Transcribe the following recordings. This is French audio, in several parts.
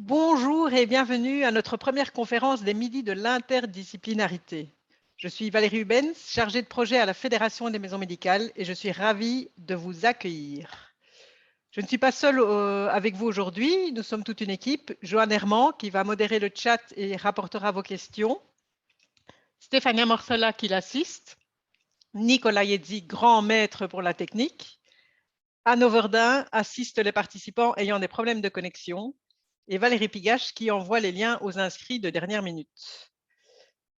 Bonjour et bienvenue à notre première conférence des Midis de l'interdisciplinarité. Je suis Valérie Hubens, chargée de projet à la Fédération des maisons médicales et je suis ravie de vous accueillir. Je ne suis pas seule avec vous aujourd'hui, nous sommes toute une équipe. Joanne Herman qui va modérer le chat et rapportera vos questions. Stéphania Morsola qui l'assiste. Nicolas Yedzi, grand maître pour la technique. Anne Overdin assiste les participants ayant des problèmes de connexion. Et Valérie Pigache qui envoie les liens aux inscrits de dernière minute.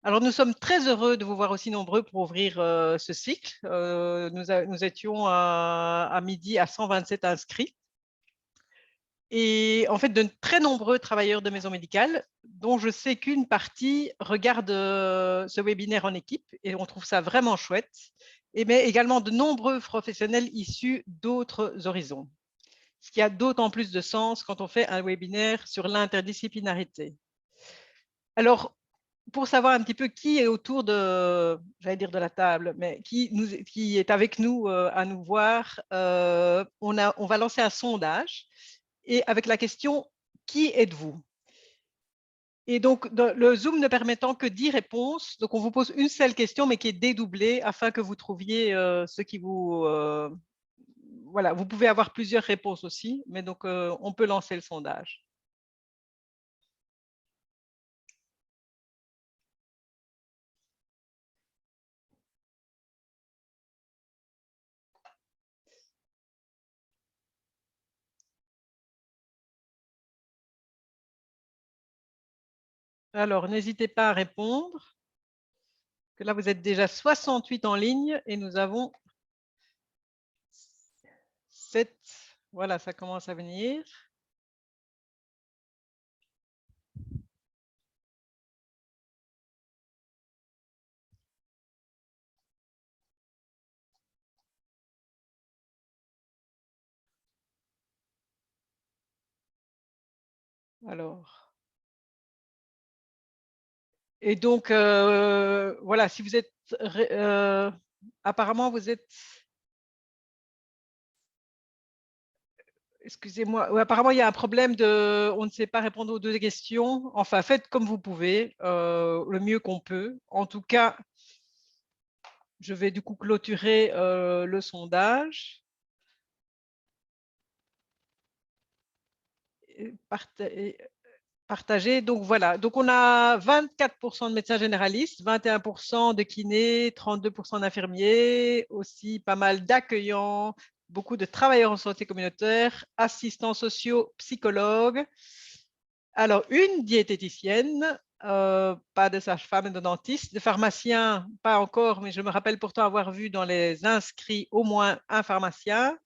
Alors, nous sommes très heureux de vous voir aussi nombreux pour ouvrir ce cycle. Nous étions à midi à 127 inscrits. Et en fait, de très nombreux travailleurs de maisons médicales, dont je sais qu'une partie regarde ce webinaire en équipe et on trouve ça vraiment chouette. Mais également de nombreux professionnels issus d'autres horizons. Ce qui a d'autant plus de sens quand on fait un webinaire sur l'interdisciplinarité. Alors, pour savoir un petit peu qui est autour de, j'allais dire de la table, mais qui est avec nous à nous voir, on va lancer un sondage et avec la question « Qui êtes-vous » Et donc, le Zoom ne permettant que 10 réponses, donc on vous pose une seule question, mais qui est dédoublée afin que vous trouviez ce qui vous... voilà, vous pouvez avoir plusieurs réponses aussi, mais donc on peut lancer le sondage. Alors, n'hésitez pas à répondre. Que là, vous êtes déjà 68 en ligne et nous avons 7. Voilà, ça commence à venir. Alors. Et donc, voilà, si vous êtes... apparemment, vous êtes... Excusez-moi, apparemment, il y a un problème de... On ne sait pas répondre aux 2 questions. Enfin, faites comme vous pouvez, le mieux qu'on peut. En tout cas, je vais du coup clôturer le sondage. Partager. Donc voilà, donc on a 24% de médecins généralistes, 21% de kinés, 32% d'infirmiers, aussi pas mal d'accueillants, beaucoup de travailleurs en santé communautaire, assistants sociaux, psychologues. Alors, une diététicienne, pas de sage-femme et de dentiste, de pharmacien, pas encore, mais je me rappelle pourtant avoir vu dans les inscrits au moins un pharmacien,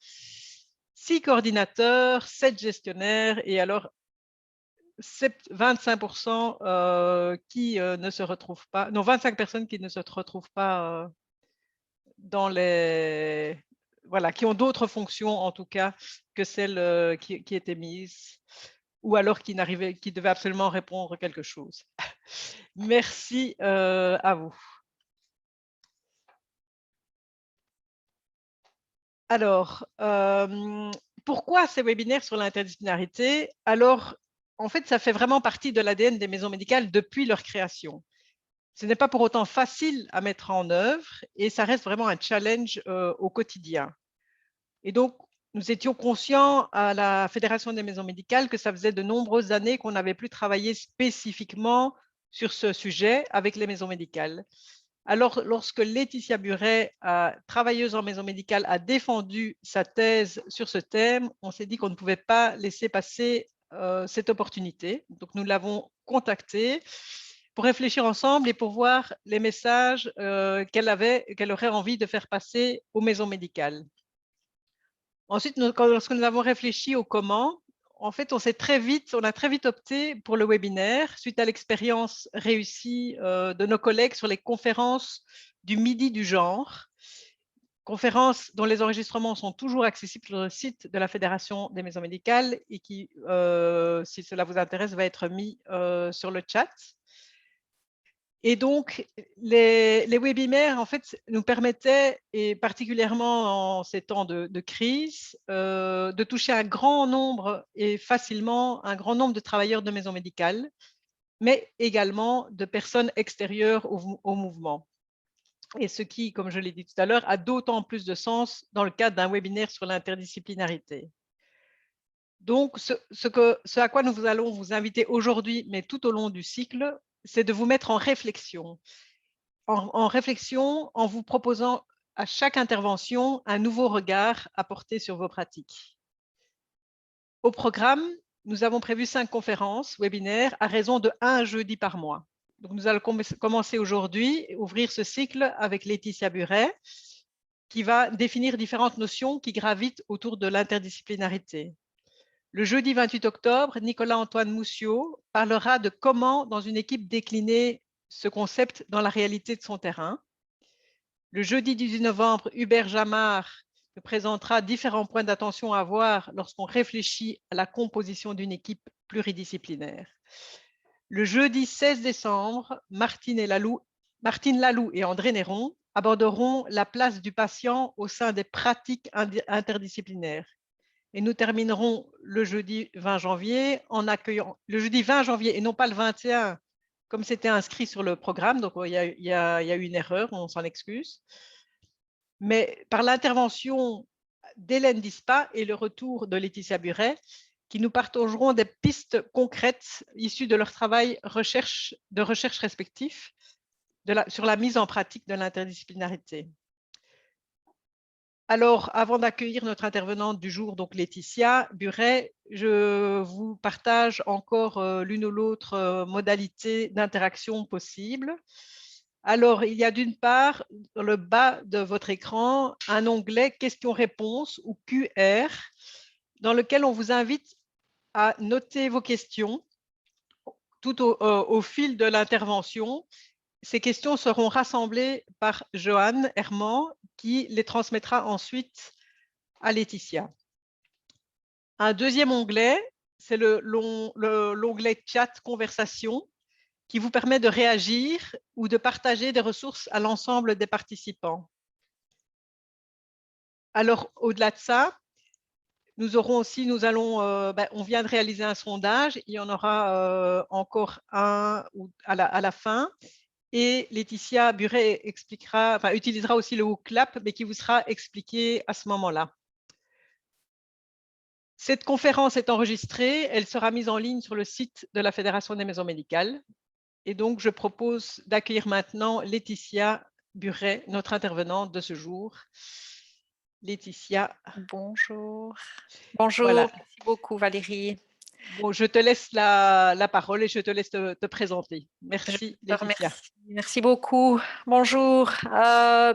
6 coordinateurs, 7 gestionnaires et alors 25% qui ne se retrouvent pas, non, 25 personnes qui ne se retrouvent pas dans les, voilà, qui ont d'autres fonctions en tout cas que celles qui étaient mises, ou alors qui n'arrivaient, qui devaient absolument répondre quelque chose. Merci à vous. Alors, pourquoi ces webinaires sur l'interdisciplinarité? Alors, en fait, ça fait vraiment partie de l'ADN des maisons médicales depuis leur création. Ce n'est pas pour autant facile à mettre en œuvre et ça reste vraiment un challenge au quotidien. Et donc, nous étions conscients à la Fédération des maisons médicales que ça faisait de nombreuses années qu'on n'avait plus travaillé spécifiquement sur ce sujet avec les maisons médicales. Alors, lorsque Laetitia Buret, travailleuse en maison médicale, a défendu sa thèse sur ce thème, on s'est dit qu'on ne pouvait pas laisser passer cette opportunité. Donc, nous l'avons contactée pour réfléchir ensemble et pour voir les messages qu'elle aurait envie de faire passer aux maisons médicales. Ensuite, lorsque nous avons réfléchi au comment, en fait, on a très vite opté pour le webinaire suite à l'expérience réussie de nos collègues sur les conférences du Midi du genre, conférences dont les enregistrements sont toujours accessibles sur le site de la Fédération des maisons médicales et qui, si cela vous intéresse, va être mis sur le chat. Et donc, les webinaires, en fait, nous permettaient, et particulièrement en ces temps de crise, de toucher un grand nombre et facilement un grand nombre de travailleurs de maisons médicales, mais également de personnes extérieures au mouvement. Et ce qui, comme je l'ai dit tout à l'heure, a d'autant plus de sens dans le cadre d'un webinaire sur l'interdisciplinarité. Donc, ce à quoi nous allons vous inviter aujourd'hui, mais tout au long du cycle, c'est de vous mettre en réflexion en vous proposant à chaque intervention un nouveau regard à porter sur vos pratiques. Au programme, nous avons prévu 5 conférences, webinaires, à raison de 1 jeudi par mois. Donc, nous allons commencer aujourd'hui, ouvrir ce cycle avec Laetitia Buret, qui va définir différentes notions qui gravitent autour de l'interdisciplinarité. Le jeudi 28 octobre, Nicolas-Antoine Mousseau parlera de comment, dans une équipe, décliner ce concept dans la réalité de son terrain. Le jeudi 18 novembre, Hubert Jamard nous présentera différents points d'attention à avoir lorsqu'on réfléchit à la composition d'une équipe pluridisciplinaire. Le jeudi 16 décembre, Martine Laloux et André Néron aborderont la place du patient au sein des pratiques interdisciplinaires. Et nous terminerons le jeudi 20 janvier en accueillant le jeudi 20 janvier et non pas le 21 comme c'était inscrit sur le programme. Donc, il y a eu une erreur, on s'en excuse. Mais par l'intervention d'Hélène Dispa et le retour de Laetitia Buret, qui nous partageront des pistes concrètes issues de leur travail de recherche respectif sur la mise en pratique de l'interdisciplinarité. Alors, avant d'accueillir notre intervenante du jour, donc Laetitia Buret, je vous partage encore l'une ou l'autre modalité d'interaction possible. Alors, il y a d'une part, dans le bas de votre écran, un onglet questions-réponses ou QR, dans lequel on vous invite à noter vos questions tout au fil de l'intervention. Ces questions seront rassemblées par Joanne Herman, qui les transmettra ensuite à Laetitia. Un deuxième onglet, c'est l'onglet chat conversation, qui vous permet de réagir ou de partager des ressources à l'ensemble des participants. Alors, au-delà de ça, nous aurons aussi, on vient de réaliser un sondage, il y en aura encore un à la fin. Et Laetitia Buret utilisera aussi le WooClap, mais qui vous sera expliqué à ce moment-là. Cette conférence est enregistrée, elle sera mise en ligne sur le site de la Fédération des maisons médicales. Et donc, je propose d'accueillir maintenant Laetitia Buret, notre intervenante de ce jour. Laetitia. Bonjour. Voilà. Bonjour, merci beaucoup Valérie. Bon, je te laisse la parole et je te laisse te présenter. Je Merci, te Laetitia. remercie. Merci beaucoup. Bonjour.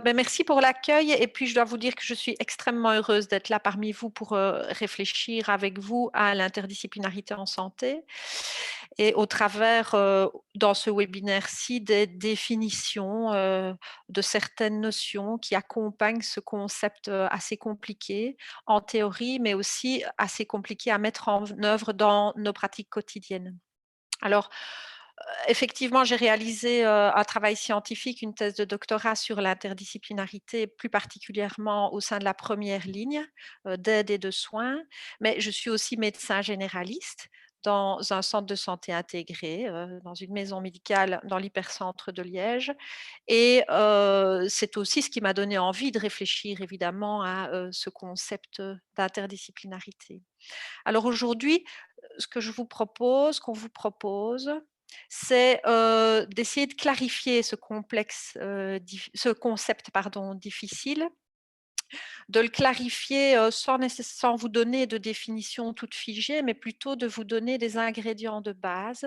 Merci pour l'accueil. Et puis, je dois vous dire que je suis extrêmement heureuse d'être là parmi vous pour réfléchir avec vous à l'interdisciplinarité en santé. Et au travers, dans ce webinaire-ci, des définitions de certaines notions qui accompagnent ce concept assez compliqué en théorie, mais aussi assez compliqué à mettre en œuvre dans nos pratiques quotidiennes. Alors, effectivement, j'ai réalisé un travail scientifique, une thèse de doctorat sur l'interdisciplinarité, plus particulièrement au sein de la première ligne d'aide et de soins, mais je suis aussi médecin généraliste dans un centre de santé intégré, dans une maison médicale dans l'hypercentre de Liège. Et c'est aussi ce qui m'a donné envie de réfléchir évidemment à ce concept d'interdisciplinarité. Alors aujourd'hui, ce que je vous propose, qu'on vous propose, c'est d'essayer de clarifier ce concept pardon, difficile, de le clarifier sans vous donner de définition toute figée, mais plutôt de vous donner des ingrédients de base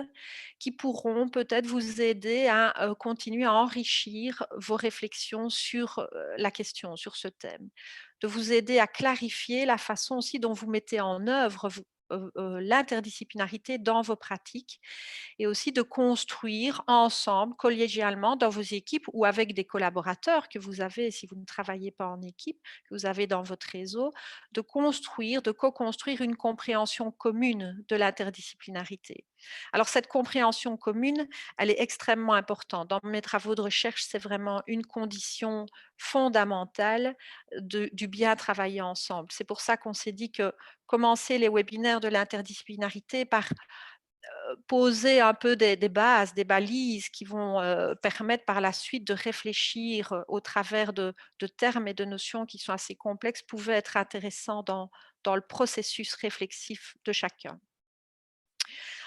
qui pourront peut-être vous aider à continuer à enrichir vos réflexions sur la question, sur ce thème, de vous aider à clarifier la façon aussi dont vous mettez en œuvre l'interdisciplinarité dans vos pratiques et aussi de construire ensemble, collégialement, dans vos équipes ou avec des collaborateurs que vous avez, si vous ne travaillez pas en équipe, que vous avez dans votre réseau, de construire, de co-construire une compréhension commune de l'interdisciplinarité. Alors, cette compréhension commune, elle est extrêmement importante. Dans mes travaux de recherche, c'est vraiment une condition fondamentale du bien travailler ensemble. C'est pour ça qu'on s'est dit que commencer les webinaires de l'interdisciplinarité par poser un peu des bases, des balises qui vont permettre par la suite de réfléchir au travers de termes et de notions qui sont assez complexes pouvait être intéressant dans le processus réflexif de chacun.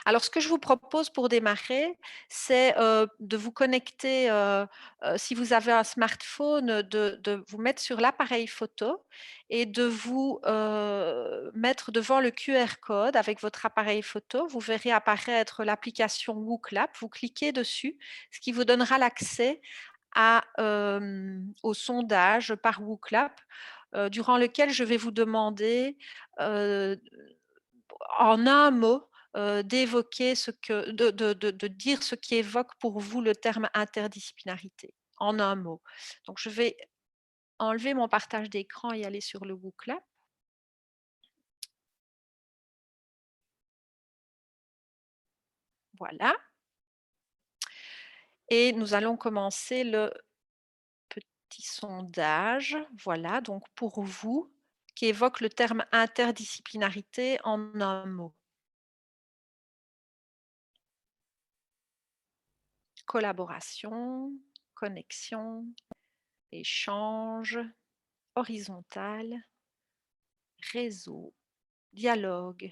Alors, ce que je vous propose pour démarrer, c'est de vous connecter, si vous avez un smartphone, de vous mettre sur l'appareil photo et de vous mettre devant le QR code avec votre appareil photo. Vous verrez apparaître l'application WooClap. Vous cliquez dessus, ce qui vous donnera l'accès au sondage par WooClap, durant lequel je vais vous demander en un mot, d'évoquer de dire ce qui évoque pour vous le terme interdisciplinarité, en un mot. Donc je vais enlever mon partage d'écran et aller sur le WooClap. Voilà. Et nous allons commencer le petit sondage. Voilà, donc pour vous, qui évoque le terme interdisciplinarité en un mot. Collaboration, connexion, échange, horizontal, réseau, dialogue,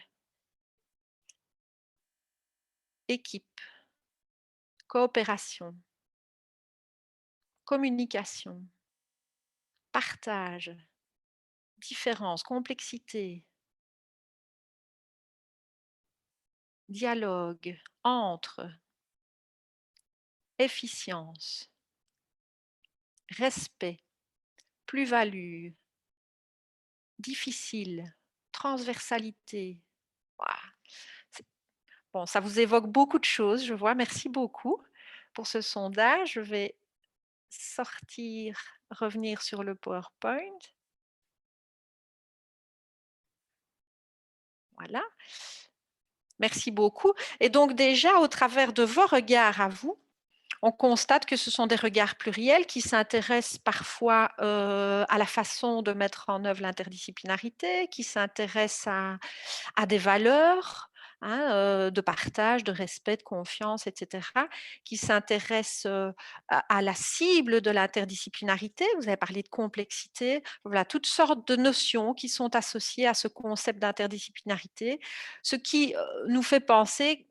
équipe, coopération, communication, partage, différence, complexité, dialogue, entre, efficience, respect, plus-value, difficile, transversalité. Ouah, c'est bon, ça vous évoque beaucoup de choses, je vois. Merci beaucoup pour ce sondage. Je vais revenir sur le PowerPoint. Voilà. Merci beaucoup. Et donc déjà, au travers de vos regards à vous, on constate que ce sont des regards pluriels qui s'intéressent parfois à la façon de mettre en œuvre l'interdisciplinarité, qui s'intéressent à des valeurs, hein, de partage, de respect, de confiance, etc., qui s'intéressent à la cible de l'interdisciplinarité. Vous avez parlé de complexité. Voilà, toutes sortes de notions qui sont associées à ce concept d'interdisciplinarité, ce qui nous fait penser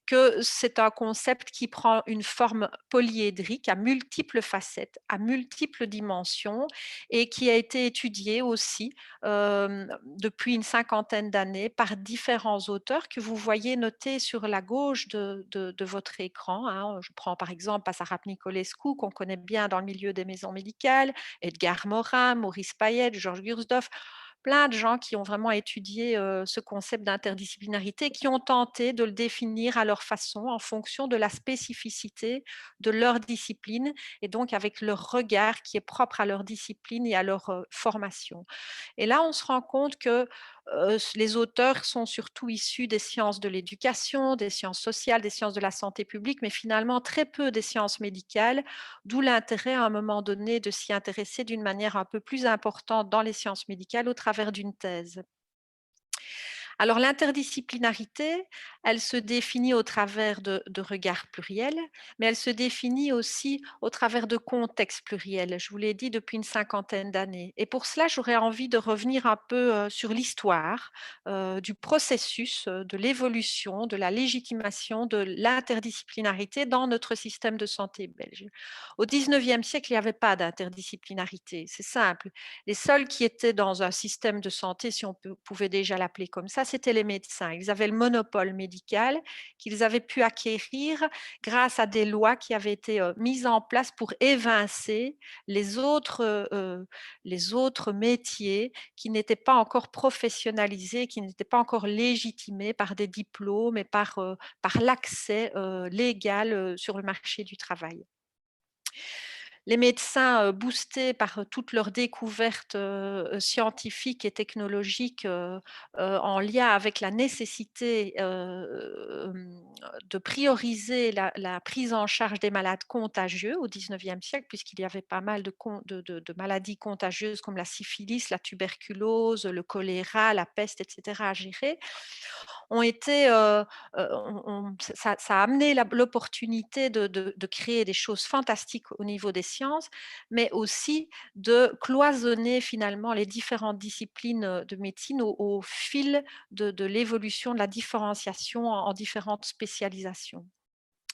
que c'est un concept qui prend une forme polyédrique à multiples facettes, à multiples dimensions et qui a été étudié aussi depuis une cinquantaine d'années par différents auteurs que vous voyez notés sur la gauche de votre écran, hein. Je prends par exemple Pasarap Nicolescu, qu'on connaît bien dans le milieu des maisons médicales, Edgar Morin, Maurice Payet, Georges Gursdorf, plein de gens qui ont vraiment étudié ce concept d'interdisciplinarité, qui ont tenté de le définir à leur façon, en fonction de la spécificité de leur discipline, et donc avec leur regard qui est propre à leur discipline et à leur formation. Et là, on se rend compte que les auteurs sont surtout issus des sciences de l'éducation, des sciences sociales, des sciences de la santé publique, mais finalement très peu des sciences médicales, d'où l'intérêt à un moment donné de s'y intéresser d'une manière un peu plus importante dans les sciences médicales au travers d'une thèse. Alors l'interdisciplinarité, elle se définit au travers de regards pluriels, mais elle se définit aussi au travers de contextes pluriels, je vous l'ai dit depuis une cinquantaine d'années. Et pour cela, j'aurais envie de revenir un peu sur l'histoire du processus de l'évolution, de la légitimation de l'interdisciplinarité dans notre système de santé belge. Au 19e siècle, il n'y avait pas d'interdisciplinarité, c'est simple. Les seuls qui étaient dans un système de santé, si on pouvait déjà l'appeler comme ça, c'était les médecins. Ils avaient le monopole médical qu'ils avaient pu acquérir grâce à des lois qui avaient été mises en place pour évincer les autres métiers qui n'étaient pas encore professionnalisés, qui n'étaient pas encore légitimés par des diplômes et par l'accès légal sur le marché du travail. Les médecins, boostés par toutes leurs découvertes scientifiques et technologiques en lien avec la nécessité de prioriser la prise en charge des malades contagieux au 19e siècle, puisqu'il y avait pas mal de maladies contagieuses comme la syphilis, la tuberculose, le choléra, la peste, etc. à gérer, ont été, ça a amené l'opportunité de créer des choses fantastiques au niveau des sciences, mais aussi de cloisonner finalement les différentes disciplines de médecine au fil de l'évolution de la différenciation en différentes spécialisations.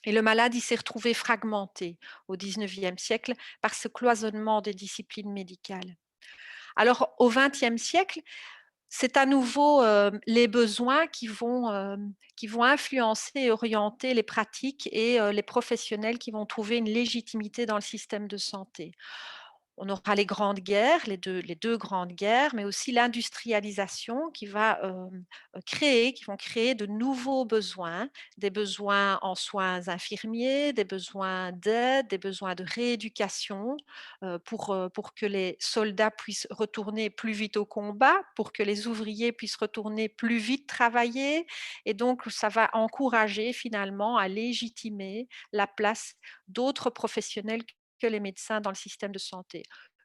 Et le malade, il s'est retrouvé fragmenté au 19e siècle par ce cloisonnement des disciplines médicales. Alors au 20e siècle, c'est à nouveau les besoins qui vont influencer et orienter les pratiques et les professionnels qui vont trouver une légitimité dans le système de santé. On aura les grandes guerres, les deux grandes guerres, mais aussi l'industrialisation qui vont créer de nouveaux besoins, des besoins en soins infirmiers, des besoins d'aide, des besoins de rééducation pour que les soldats puissent retourner plus vite au combat, pour que les ouvriers puissent retourner plus vite travailler. Et donc, ça va encourager finalement à légitimer la place d'autres professionnels que les médecins dans le système de santé.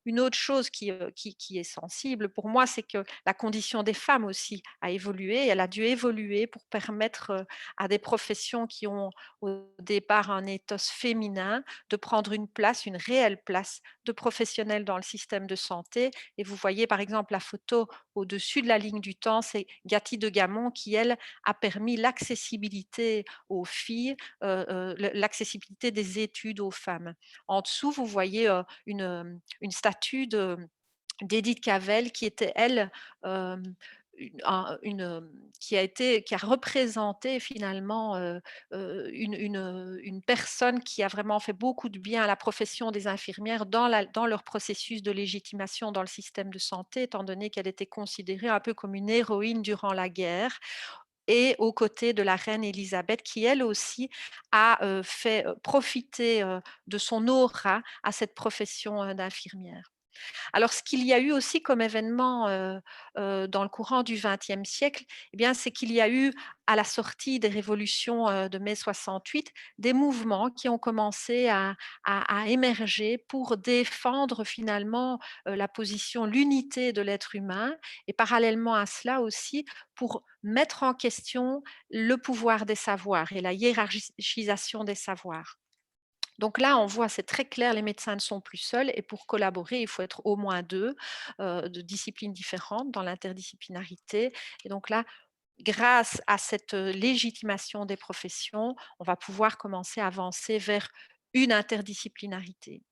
Une autre chose qui est sensible pour moi, c'est que la condition des femmes aussi a évolué. Elle a dû évoluer pour permettre à des professions qui ont au départ un ethos féminin de prendre une place, une réelle place de professionnels dans le système de santé. Et vous voyez par exemple la photo au-dessus de la ligne du temps, c'est Gatti de Gamon qui, elle, a permis l'accessibilité aux filles, l'accessibilité des études aux femmes. En dessous, vous voyez une statue d'Edith Cavell, qui était, elle, qui a représenté finalement une personne qui a vraiment fait beaucoup de bien à la profession des infirmières dans leur processus de légitimation dans le système de santé, étant donné qu'elle était considérée un peu comme une héroïne durant la guerre et aux côtés de la reine Élisabeth qui, elle aussi, a fait profiter de son aura à cette profession d'infirmière. Alors, ce qu'il y a eu aussi comme événement dans le courant du XXe siècle, eh bien, c'est qu'il y a eu, à la sortie des révolutions de mai 68, des mouvements qui ont commencé à émerger pour défendre finalement la position, l'unité de l'être humain, et parallèlement à cela aussi pour mettre en question le pouvoir des savoirs et la hiérarchisation des savoirs. Donc là, on voit, c'est très clair, les médecins ne sont plus seuls et pour collaborer, il faut être au moins 2 de disciplines différentes dans l'interdisciplinarité. Et donc là, grâce à cette légitimation des professions, on va pouvoir commencer à avancer vers une interdisciplinarité.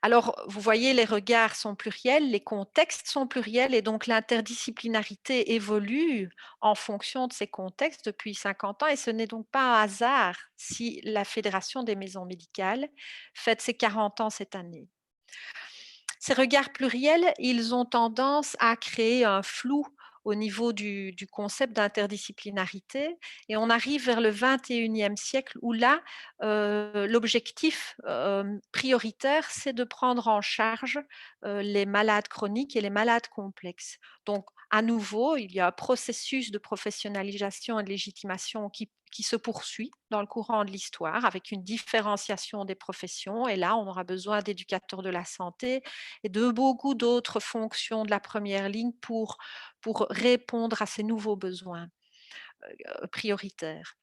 Alors, vous voyez, les regards sont pluriels, les contextes sont pluriels et donc l'interdisciplinarité évolue en fonction de ces contextes depuis 50 ans et ce n'est donc pas un hasard si la Fédération des maisons médicales fête ses 40 ans cette année. Ces regards pluriels, ils ont tendance à créer un flou au niveau du concept d'interdisciplinarité et on arrive vers le 21e siècle où là, l'objectif, prioritaire, c'est de prendre en charge, les malades chroniques et les malades complexes. Donc à nouveau, il y a un processus de professionnalisation et de légitimation qui se poursuit dans le courant de l'histoire avec une différenciation des professions et là, on aura besoin d'éducateurs de la santé, et de beaucoup d'autres fonctions de la première ligne pour répondre à ces nouveaux besoins prioritaires.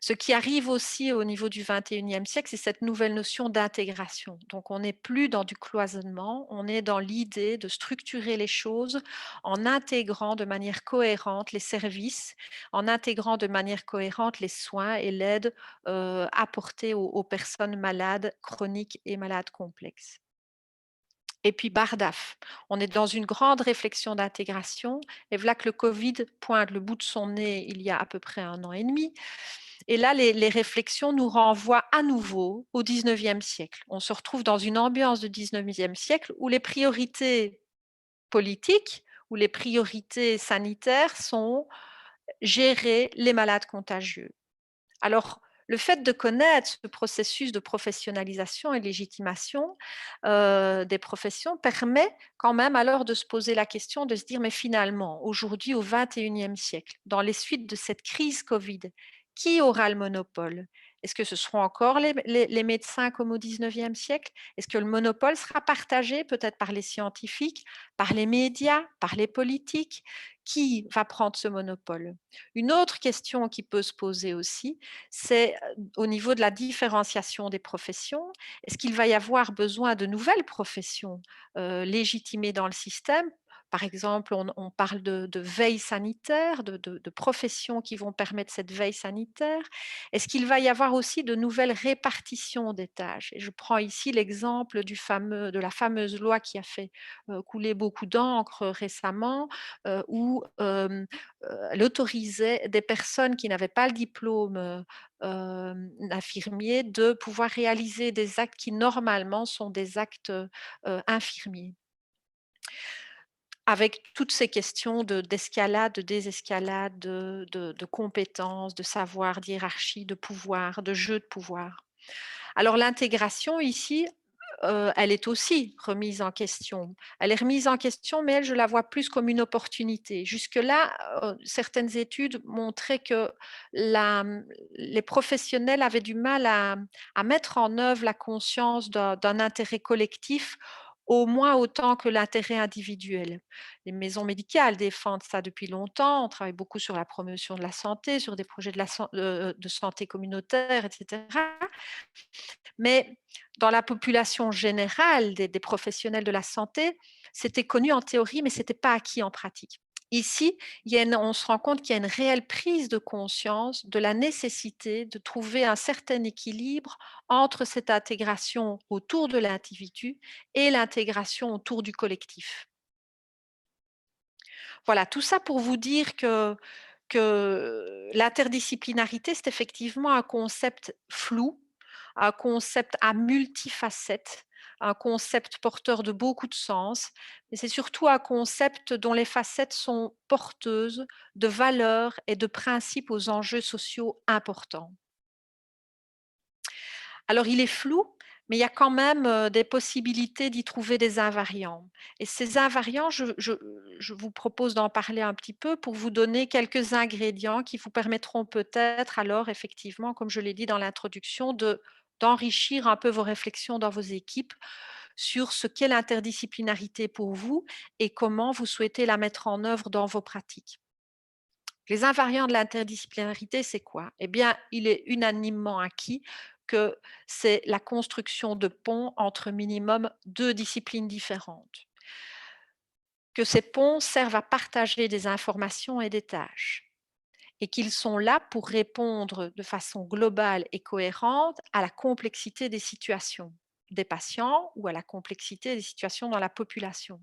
Ce qui arrive aussi au niveau du 21e siècle, c'est cette nouvelle notion d'intégration. Donc on n'est plus dans du cloisonnement, on est dans l'idée de structurer les choses en intégrant de manière cohérente les services, en intégrant de manière cohérente les soins et l'aide apportée aux personnes malades chroniques et malades complexes. Et puis Bardaf, on est dans une grande réflexion d'intégration et voilà que le Covid pointe le bout de son nez il y a à peu près 1 an et demi. Et là, les réflexions nous renvoient à nouveau au 19e siècle. On se retrouve dans une ambiance du 19e siècle où les priorités politiques, où les priorités sanitaires sont gérer les malades contagieux. Alors, le fait de connaître ce processus de professionnalisation et de légitimation des professions permet quand même alors de se poser la question, de se dire, mais finalement, aujourd'hui, au 21e siècle, dans les suites de cette crise Covid, qui aura le monopole? Est-ce que ce seront encore les médecins comme au 19e siècle? Est-ce que le monopole sera partagé peut-être par les scientifiques, par les médias, par les politiques? Qui va prendre ce monopole? Une autre question qui peut se poser aussi, c'est au niveau de la différenciation des professions. Est-ce qu'il va y avoir besoin de nouvelles professions légitimées dans le système? Par exemple, on parle de veille sanitaire, de professions qui vont permettre cette veille sanitaire. Est-ce qu'il va y avoir aussi de nouvelles répartitions des tâches? Et je prends ici l'exemple de la fameuse loi qui a fait couler beaucoup d'encre récemment, où elle autorisait des personnes qui n'avaient pas le diplôme infirmier de pouvoir réaliser des actes qui normalement sont des actes infirmiers. Avec toutes ces questions d'escalade, de désescalade, de compétences, de savoir, d'hiérarchie, de pouvoir, de jeu de pouvoir. Alors l'intégration ici, elle est aussi remise en question. Elle est remise en question, mais elle, je la vois plus comme une opportunité. Jusque-là, certaines études montraient que les professionnels avaient du mal à mettre en œuvre la conscience d'un intérêt collectif au moins autant que l'intérêt individuel. Les maisons médicales défendent ça depuis longtemps. On travaille beaucoup sur la promotion de la santé, sur des projets de santé communautaire, etc. Mais dans la population générale des professionnels de la santé, c'était connu en théorie, mais ce n'était pas acquis en pratique. Ici, on se rend compte qu'il y a une réelle prise de conscience de la nécessité de trouver un certain équilibre entre cette intégration autour de l'individu et l'intégration autour du collectif. Voilà, tout ça pour vous dire que l'interdisciplinarité, c'est effectivement un concept flou, un concept à multifacettes, un concept porteur de beaucoup de sens, mais c'est surtout un concept dont les facettes sont porteuses de valeurs et de principes aux enjeux sociaux importants. Alors il est flou, mais il y a quand même, des possibilités d'y trouver des invariants et ces invariants, je vous propose d'en parler un petit peu pour vous donner quelques ingrédients qui vous permettront peut-être alors effectivement, comme je l'ai dit dans l'introduction, d'enrichir un peu vos réflexions dans vos équipes sur ce qu'est l'interdisciplinarité pour vous et comment vous souhaitez la mettre en œuvre dans vos pratiques. Les invariants de l'interdisciplinarité, c'est quoi? Eh bien, il est unanimement acquis que c'est la construction de ponts entre minimum 2 disciplines différentes, que ces ponts servent à partager des informations et des tâches et qu'ils sont là pour répondre de façon globale et cohérente à la complexité des situations des patients ou à la complexité des situations dans la population.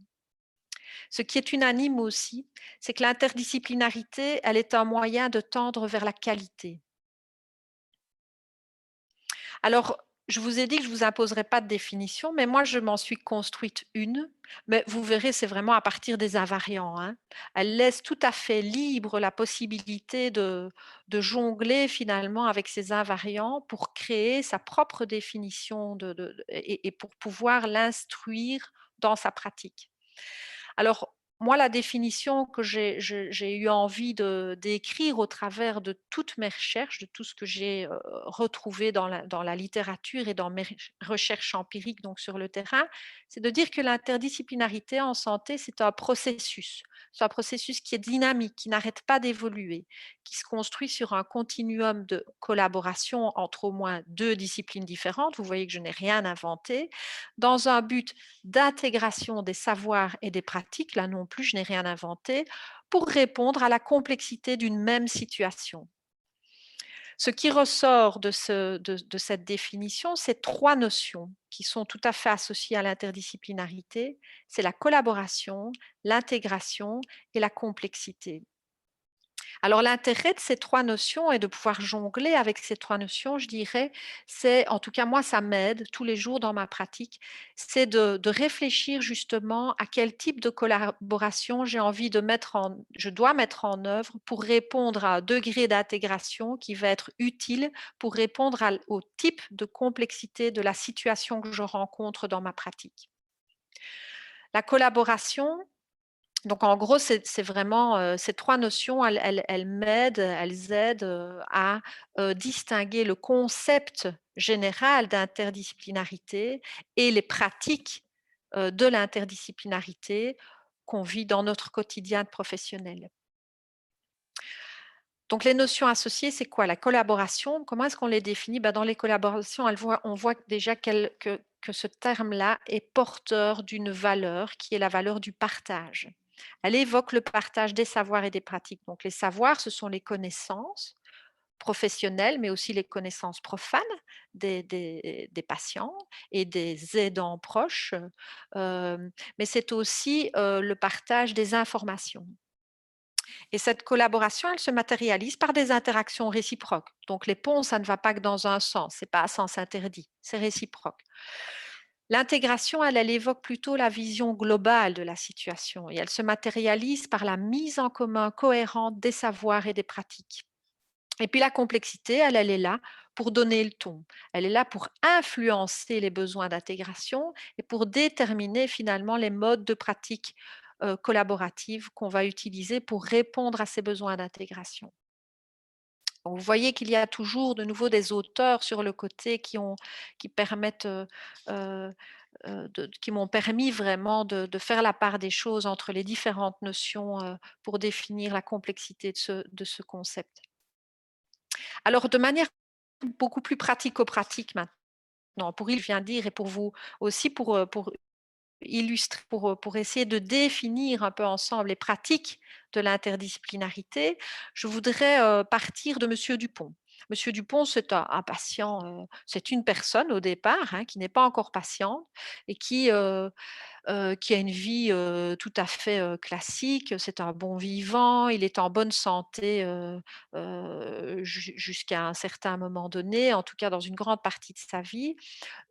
Ce qui est unanime aussi, c'est que l'interdisciplinarité, elle est un moyen de tendre vers la qualité. Alors, je vous ai dit que je ne vous imposerai pas de définition, mais moi, je m'en suis construite une. Mais vous verrez, c'est vraiment à partir des invariants, hein. Elle laisse tout à fait libre la possibilité de jongler finalement avec ces invariants pour créer sa propre définition et pour pouvoir l'instruire dans sa pratique. Alors, moi, la définition que j'ai eu envie d'écrire au travers de toutes mes recherches, de tout ce que j'ai retrouvé dans la littérature et dans mes recherches empiriques donc sur le terrain, c'est de dire que l'interdisciplinarité en santé, c'est un processus. C'est un processus qui est dynamique, qui n'arrête pas d'évoluer, qui se construit sur un continuum de collaboration entre au moins 2 disciplines différentes. Vous voyez que je n'ai rien inventé, dans un but d'intégration des savoirs et des pratiques, là non plus je n'ai rien inventé, pour répondre à la complexité d'une même situation. Ce qui ressort de cette définition, c'est 3 notions qui sont tout à fait associées à l'interdisciplinarité, c'est la collaboration, l'intégration et la complexité. Alors l'intérêt de ces 3 notions et de pouvoir jongler avec ces 3 notions, je dirais, c'est en tout cas moi ça m'aide tous les jours dans ma pratique, c'est de réfléchir justement à quel type de collaboration je dois mettre en œuvre pour répondre à un degré d'intégration qui va être utile pour répondre au type de complexité de la situation que je rencontre dans ma pratique. La collaboration, donc en gros, c'est vraiment, ces 3 notions, elles aident, à, distinguer le concept général d'interdisciplinarité et les pratiques, de l'interdisciplinarité qu'on vit dans notre quotidien de professionnel. Donc les notions associées, c'est quoi? La collaboration, comment est-ce qu'on les définit? Dans les collaborations, on voit déjà que ce terme-là est porteur d'une valeur qui est la valeur du partage. Elle évoque le partage des savoirs et des pratiques. Donc les savoirs, ce sont les connaissances professionnelles, mais aussi les connaissances profanes des patients et des aidants proches, mais c'est aussi, le partage des informations. Et cette collaboration, elle se matérialise par des interactions réciproques. Donc les ponts, ça ne va pas que dans un sens, c'est pas à sens interdit, c'est réciproque. L'intégration, elle évoque plutôt la vision globale de la situation et elle se matérialise par la mise en commun cohérente des savoirs et des pratiques. Et puis la complexité, elle est là pour donner le ton. Elle est là pour influencer les besoins d'intégration et pour déterminer finalement les modes de pratique collaborative qu'on va utiliser pour répondre à ces besoins d'intégration. Donc, vous voyez qu'il y a toujours de nouveau des auteurs sur le côté qui permettent, qui m'ont permis vraiment de faire la part des choses entre les différentes notions pour définir la complexité de ce concept. Alors, de manière beaucoup plus pratico-pratique maintenant, pour il vient dire et pour vous aussi, pour illustrer, pour essayer de définir un peu ensemble les pratiques de l'interdisciplinarité, je voudrais partir de Monsieur Dupont. Monsieur Dupont, c'est un patient, c'est une personne au départ, hein, qui n'est pas encore patiente et qui a une vie tout à fait classique. C'est un bon vivant, il est en bonne santé jusqu'à un certain moment donné, en tout cas dans une grande partie de sa vie.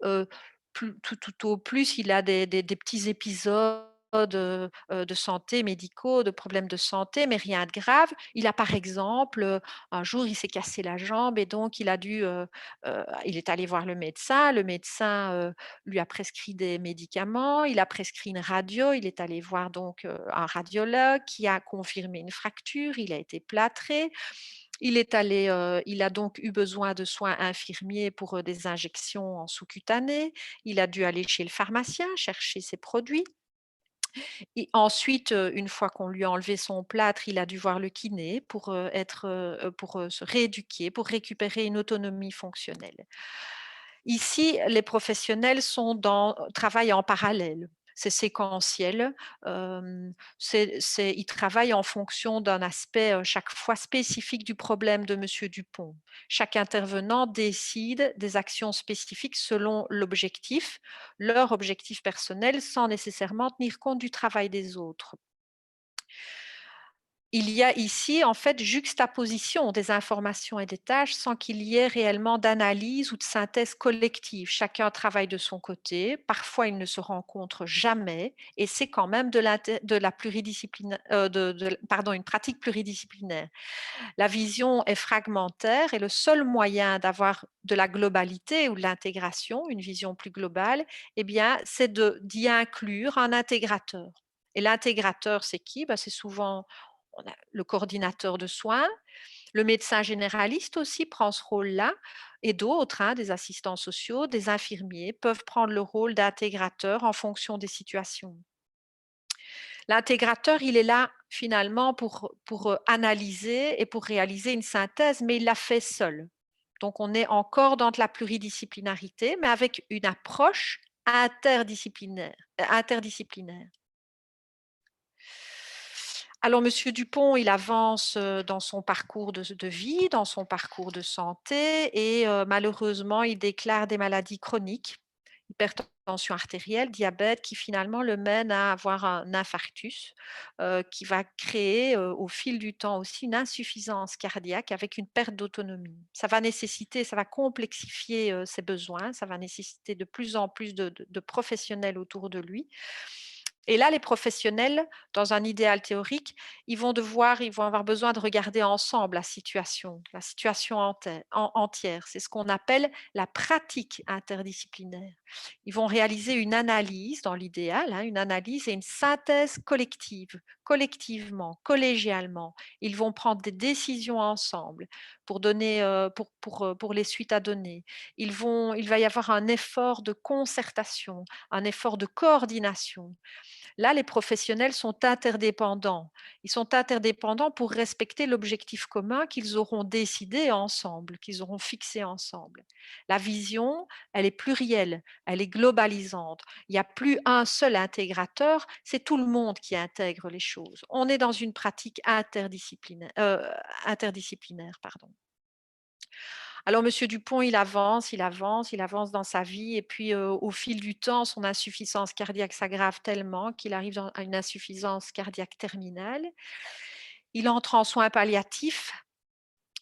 Heu, tout au plus, il a des petits épisodes de santé médicaux, de problèmes de santé, mais rien de grave. Il a par exemple, un jour, il s'est cassé la jambe et donc il est allé voir le médecin. Le médecin, lui a prescrit des médicaments, il a prescrit une radio, il est allé voir donc, un radiologue qui a confirmé une fracture, il a été plâtré. Il a donc eu besoin de soins infirmiers pour, des injections en sous-cutané. Il a dû aller chez le pharmacien chercher ses produits et ensuite, une fois qu'on lui a enlevé son plâtre, il a dû voir le kiné pour se rééduquer, pour récupérer une autonomie fonctionnelle. Ici, les professionnels travaillent en parallèle. C'est séquentiel, ils travaillent en fonction d'un aspect, chaque fois spécifique du problème de monsieur Dupont. Chaque intervenant décide des actions spécifiques selon leur objectif personnel, sans nécessairement tenir compte du travail des autres. Il y a ici, en fait, juxtaposition des informations et des tâches sans qu'il y ait réellement d'analyse ou de synthèse collective. Chacun travaille de son côté, parfois ils ne se rencontrent jamais et c'est quand même de la une pratique pluridisciplinaire. La vision est fragmentaire et le seul moyen d'avoir de la globalité ou de l'intégration, une vision plus globale, eh bien, c'est d'y inclure un intégrateur. Et l'intégrateur, c'est qui? C'est souvent on a le coordinateur de soins, le médecin généraliste aussi prend ce rôle-là et d'autres, hein, des assistants sociaux, des infirmiers peuvent prendre le rôle d'intégrateur en fonction des situations. L'intégrateur, il est là finalement pour analyser et pour réaliser une synthèse, mais il l'a fait seul. Donc on est encore dans de la pluridisciplinarité, mais avec une approche interdisciplinaire. Alors monsieur Dupont, il avance, dans son parcours de vie, dans son parcours de santé et malheureusement, il déclare des maladies chroniques, hypertension artérielle, diabète, qui finalement le mènent à avoir un infarctus, qui va créer, au fil du temps aussi une insuffisance cardiaque avec une perte d'autonomie. Ça va complexifier, ses besoins, ça va nécessiter de plus en plus de professionnels autour de lui. Et là, les professionnels, dans un idéal théorique, ils vont avoir besoin de regarder ensemble la situation entière. C'est ce qu'on appelle la pratique interdisciplinaire. Ils vont réaliser une analyse, dans l'idéal, hein, une analyse et une synthèse collective, collectivement, collégialement. Ils vont prendre des décisions ensemble pour donner, pour les suites à donner. Il va y avoir un effort de concertation, un effort de coordination. Là, les professionnels sont interdépendants. Ils sont interdépendants pour respecter l'objectif commun qu'ils auront décidé ensemble, qu'ils auront fixé ensemble. La vision, elle est plurielle, elle est globalisante. Il n'y a plus un seul intégrateur, c'est tout le monde qui intègre les choses. On est dans une pratique interdisciplinaire, pardon. Alors monsieur Dupont, il avance dans sa vie et puis, au fil du temps, son insuffisance cardiaque s'aggrave tellement qu'il arrive à une insuffisance cardiaque terminale. Il entre en soins palliatifs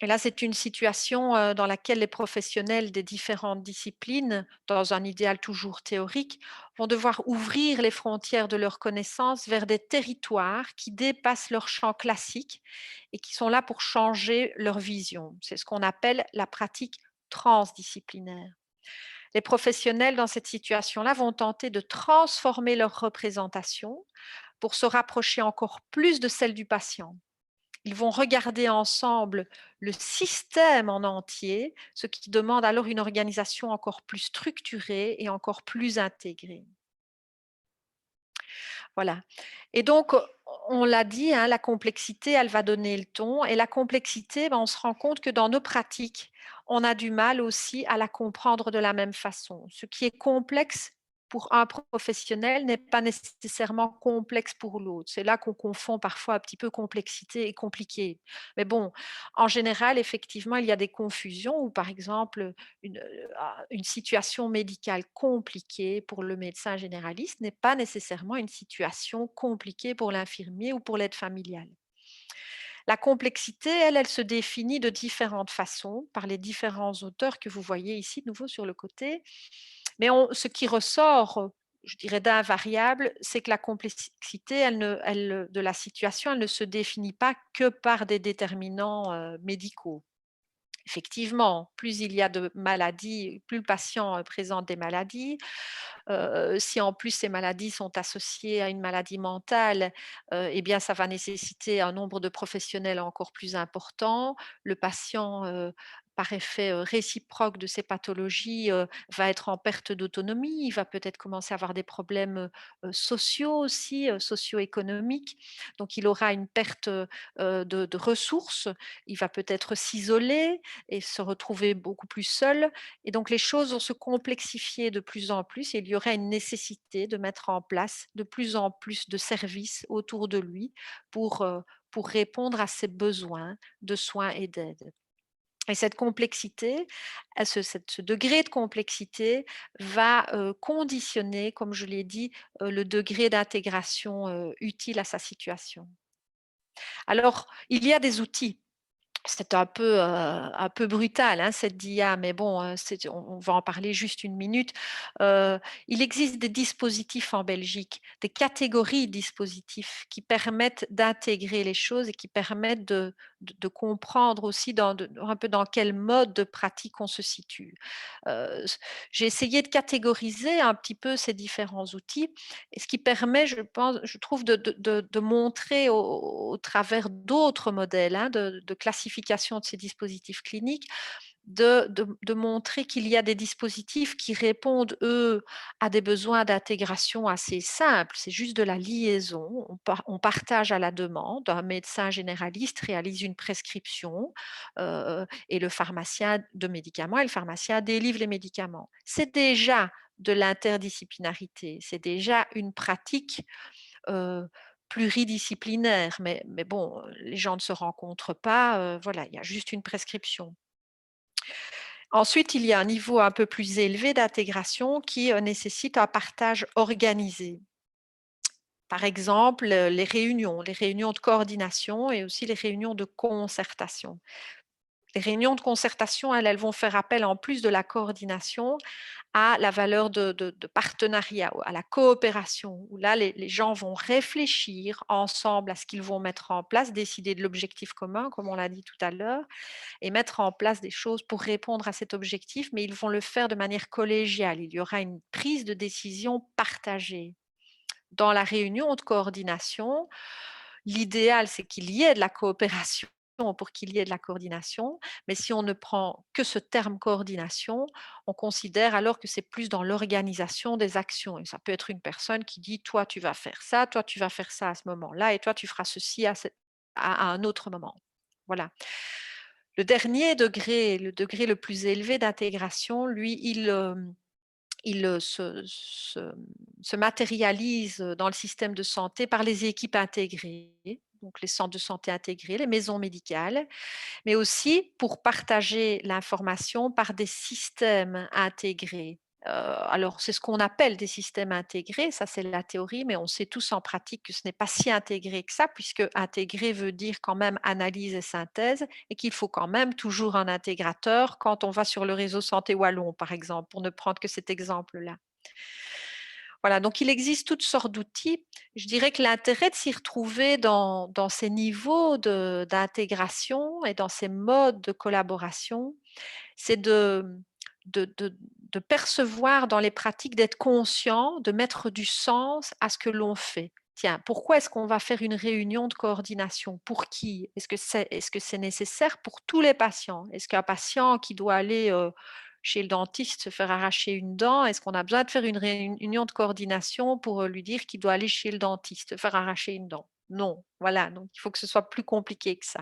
et là, c'est une situation, dans laquelle les professionnels des différentes disciplines, dans un idéal toujours théorique, vont devoir ouvrir les frontières de leurs connaissances vers des territoires qui dépassent leur champ classique et qui sont là pour changer leur vision. C'est ce qu'on appelle la pratique transdisciplinaire. Les professionnels dans cette situation-là vont tenter de transformer leur représentation pour se rapprocher encore plus de celle du patient. Ils vont regarder ensemble le système en entier, ce qui demande alors une organisation encore plus structurée et encore plus intégrée. Voilà. Et donc, on l'a dit, hein, la complexité, elle va donner le ton. Et la complexité, on se rend compte que dans nos pratiques, on a du mal aussi à la comprendre de la même façon. Ce qui est complexe pour un professionnel n'est pas nécessairement complexe pour l'autre. C'est là qu'on confond parfois un petit peu complexité et compliqué. Mais bon, en général, effectivement, il y a des confusions où, par exemple, une situation médicale compliquée pour le médecin généraliste n'est pas nécessairement une situation compliquée pour l'infirmier ou pour l'aide familiale. La complexité, elle se définit de différentes façons par les différents auteurs que vous voyez ici de nouveau sur le côté. Mais ce qui ressort, je dirais d'invariable, c'est que la complexité de la situation, elle ne se définit pas que par des déterminants médicaux. Effectivement, plus il y a de maladies, plus le patient présente des maladies. Si en plus ces maladies sont associées à une maladie mentale, eh bien ça va nécessiter un nombre de professionnels encore plus important. Le patient, par effet, réciproque de ces pathologies, va être en perte d'autonomie. Il va peut-être commencer à avoir des problèmes, sociaux aussi, socio-économiques. Donc il aura une perte, de ressources. Il va peut-être s'isoler et se retrouver beaucoup plus seul. Et donc les choses vont se complexifier de plus en plus et il y aurait une nécessité de mettre en place de plus en plus de services autour de lui pour répondre à ses besoins de soins et d'aide. Et cette complexité, ce degré de complexité va conditionner, comme je l'ai dit, le degré d'intégration utile à sa situation. Alors, il y a des outils. C'est un peu brutal, hein, cette DIA, mais bon, on va en parler juste une minute. Heu, il existe des dispositifs en Belgique, des catégories de dispositifs qui permettent d'intégrer les choses et qui permettent de comprendre aussi un peu dans quel mode de pratique on se situe. S J'ai essayé de catégoriser un petit peu ces différents outils et ce qui permet, je trouve de montrer au travers d'autres modèles, hein, de classification de ces dispositifs cliniques, de montrer qu'il y a des dispositifs qui répondent, eux, à des besoins d'intégration assez simples. C'est juste de la liaison. On partage à la demande. Un médecin généraliste réalise une prescription, et le pharmacien de médicaments et le pharmacien délivre les médicaments. C'est déjà de l'interdisciplinarité, c'est déjà une pratique, heu, pluridisciplinaire, mais bon, les gens ne se rencontrent pas, voilà, il y a juste une prescription. Ensuite, il y a un niveau un peu plus élevé d'intégration qui, nécessite un partage organisé. Par exemple, les réunions de coordination et aussi les réunions de concertation. Les réunions de concertation, elles vont faire appel en plus de la coordination à la valeur de partenariat, à la coopération, où là, les gens vont réfléchir ensemble à ce qu'ils vont mettre en place, décider de l'objectif commun, comme on l'a dit tout à l'heure, et mettre en place des choses pour répondre à cet objectif, mais ils vont le faire de manière collégiale. Il y aura une prise de décision partagée. Dans la réunion de coordination, l'idéal, c'est qu'il y ait de la coopération pour qu'il y ait de la coordination, mais si on ne prend que ce terme coordination, on considère alors que c'est plus dans l'organisation des actions et ça peut être une personne qui dit: «Toi, tu vas faire ça, toi, tu vas faire ça à ce moment-là et toi, tu feras ceci à un autre moment». Voilà. Le dernier degré, le degré le plus élevé d'intégration, lui, il se matérialise dans le système de santé par les équipes intégrées, donc les centres de santé intégrés, les maisons médicales, mais aussi pour partager l'information par des systèmes intégrés. Alors c'est ce qu'on appelle des systèmes intégrés, ça c'est la théorie, mais on sait tous en pratique que ce n'est pas si intégré que ça, puisque intégré veut dire quand même analyse et synthèse, et qu'il faut quand même toujours un intégrateur quand on va sur le réseau Santé Wallon, par exemple, pour ne prendre que cet exemple-là. Voilà, donc il existe toutes sortes d'outils. Je dirais que l'intérêt de s'y retrouver dans ces niveaux d'intégration et dans ces modes de collaboration, c'est de percevoir dans les pratiques, d'être conscient, de mettre du sens à ce que l'on fait. Tiens, pourquoi est-ce qu'on va faire une réunion de coordination? Pour qui? Est-ce que c'est nécessaire pour tous les patients? Est-ce qu'un patient qui doit aller, chez le dentiste se faire arracher une dent, est-ce qu'on a besoin de faire une réunion de coordination pour, lui dire qu'il doit aller chez le dentiste, se faire arracher une dent? Non, voilà, donc il faut que ce soit plus compliqué que ça.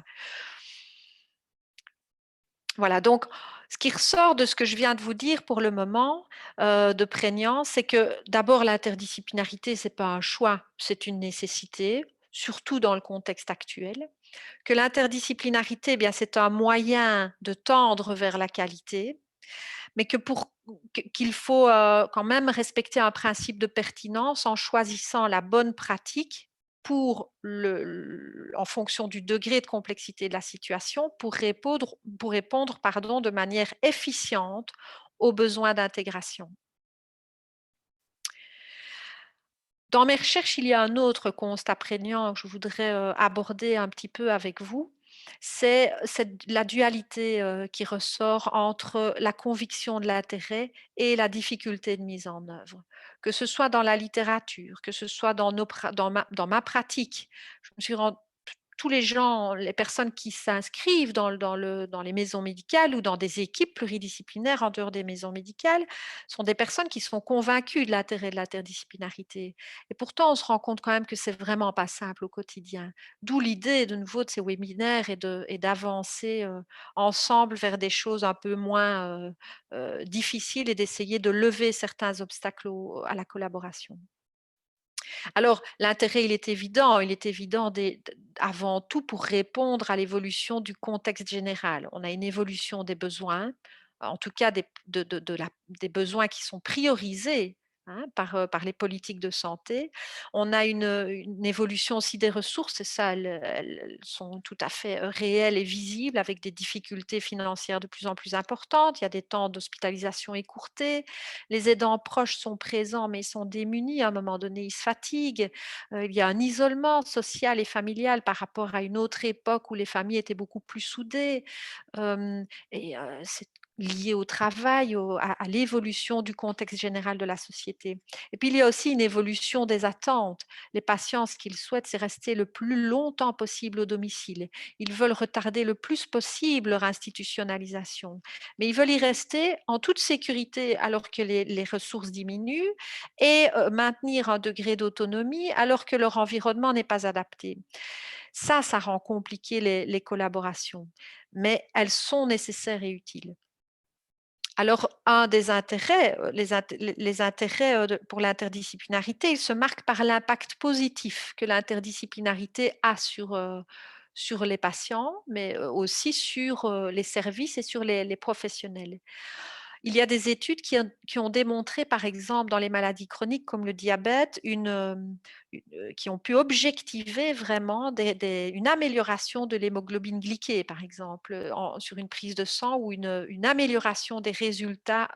Voilà, donc ce qui ressort de ce que je viens de vous dire pour le moment, de prégnant, c'est que d'abord l'interdisciplinarité, c'est pas un choix, c'est une nécessité, surtout dans le contexte actuel. Que l'interdisciplinarité, eh bien, c'est un moyen de tendre vers la qualité, mais qu'il faut, quand même respecter un principe de pertinence en choisissant la bonne pratique en fonction du degré de complexité de la situation, pour répondre, pardon, de manière efficiente aux besoins d'intégration. Dans mes recherches, il y a un autre constat prégnant que je voudrais, aborder un petit peu avec vous. C'est la dualité, qui ressort entre la conviction de l'intérêt et la difficulté de mise en œuvre. Que ce soit dans la littérature, que ce soit dans ma pratique. Je me suis ren Tous les gens, les personnes qui s'inscrivent dans les maisons médicales ou dans des équipes pluridisciplinaires en dehors des maisons médicales, sont des personnes qui sont convaincues de l'intérêt de l'interdisciplinarité. Et pourtant, on se rend compte quand même que c'est vraiment pas simple au quotidien. D'où l'idée de nouveau de ces webinaires et d'avancer ensemble vers des choses un peu moins difficiles et d'essayer de lever certains obstacles à la collaboration. Alors, l'intérêt, il est évident avant tout pour répondre à l'évolution du contexte général. On a une évolution des besoins, en tout cas des besoins qui sont priorisés, hein, par les politiques de santé. On a une évolution aussi des ressources, et ça, elles sont tout à fait réelles et visibles, avec des difficultés financières de plus en plus importantes. Il y a des temps d'hospitalisation écourtés, les aidants proches sont présents, mais ils sont démunis. À un moment donné, ils se fatiguent. Il y a un isolement social et familial par rapport à une autre époque où les familles étaient beaucoup plus soudées. C'est lié au travail, à l'évolution du contexte général de la société. Et puis, il y a aussi une évolution des attentes. Les patients, ce qu'ils souhaitent, c'est rester le plus longtemps possible au domicile. Ils veulent retarder le plus possible leur institutionnalisation, mais ils veulent y rester en toute sécurité alors que les ressources diminuent, et maintenir un degré d'autonomie alors que leur environnement n'est pas adapté. Ça rend compliqué les collaborations, mais elles sont nécessaires et utiles. Alors, un des intérêts, les intérêts pour l'interdisciplinarité, ils se marquent par l'impact positif que l'interdisciplinarité a sur les patients, mais aussi sur les services et sur les professionnels. Il y a des études qui ont démontré, par exemple, dans les maladies chroniques comme le diabète, qui ont pu objectiver vraiment une amélioration de l'hémoglobine glyquée, par exemple, sur une prise de sang, ou une amélioration des résultats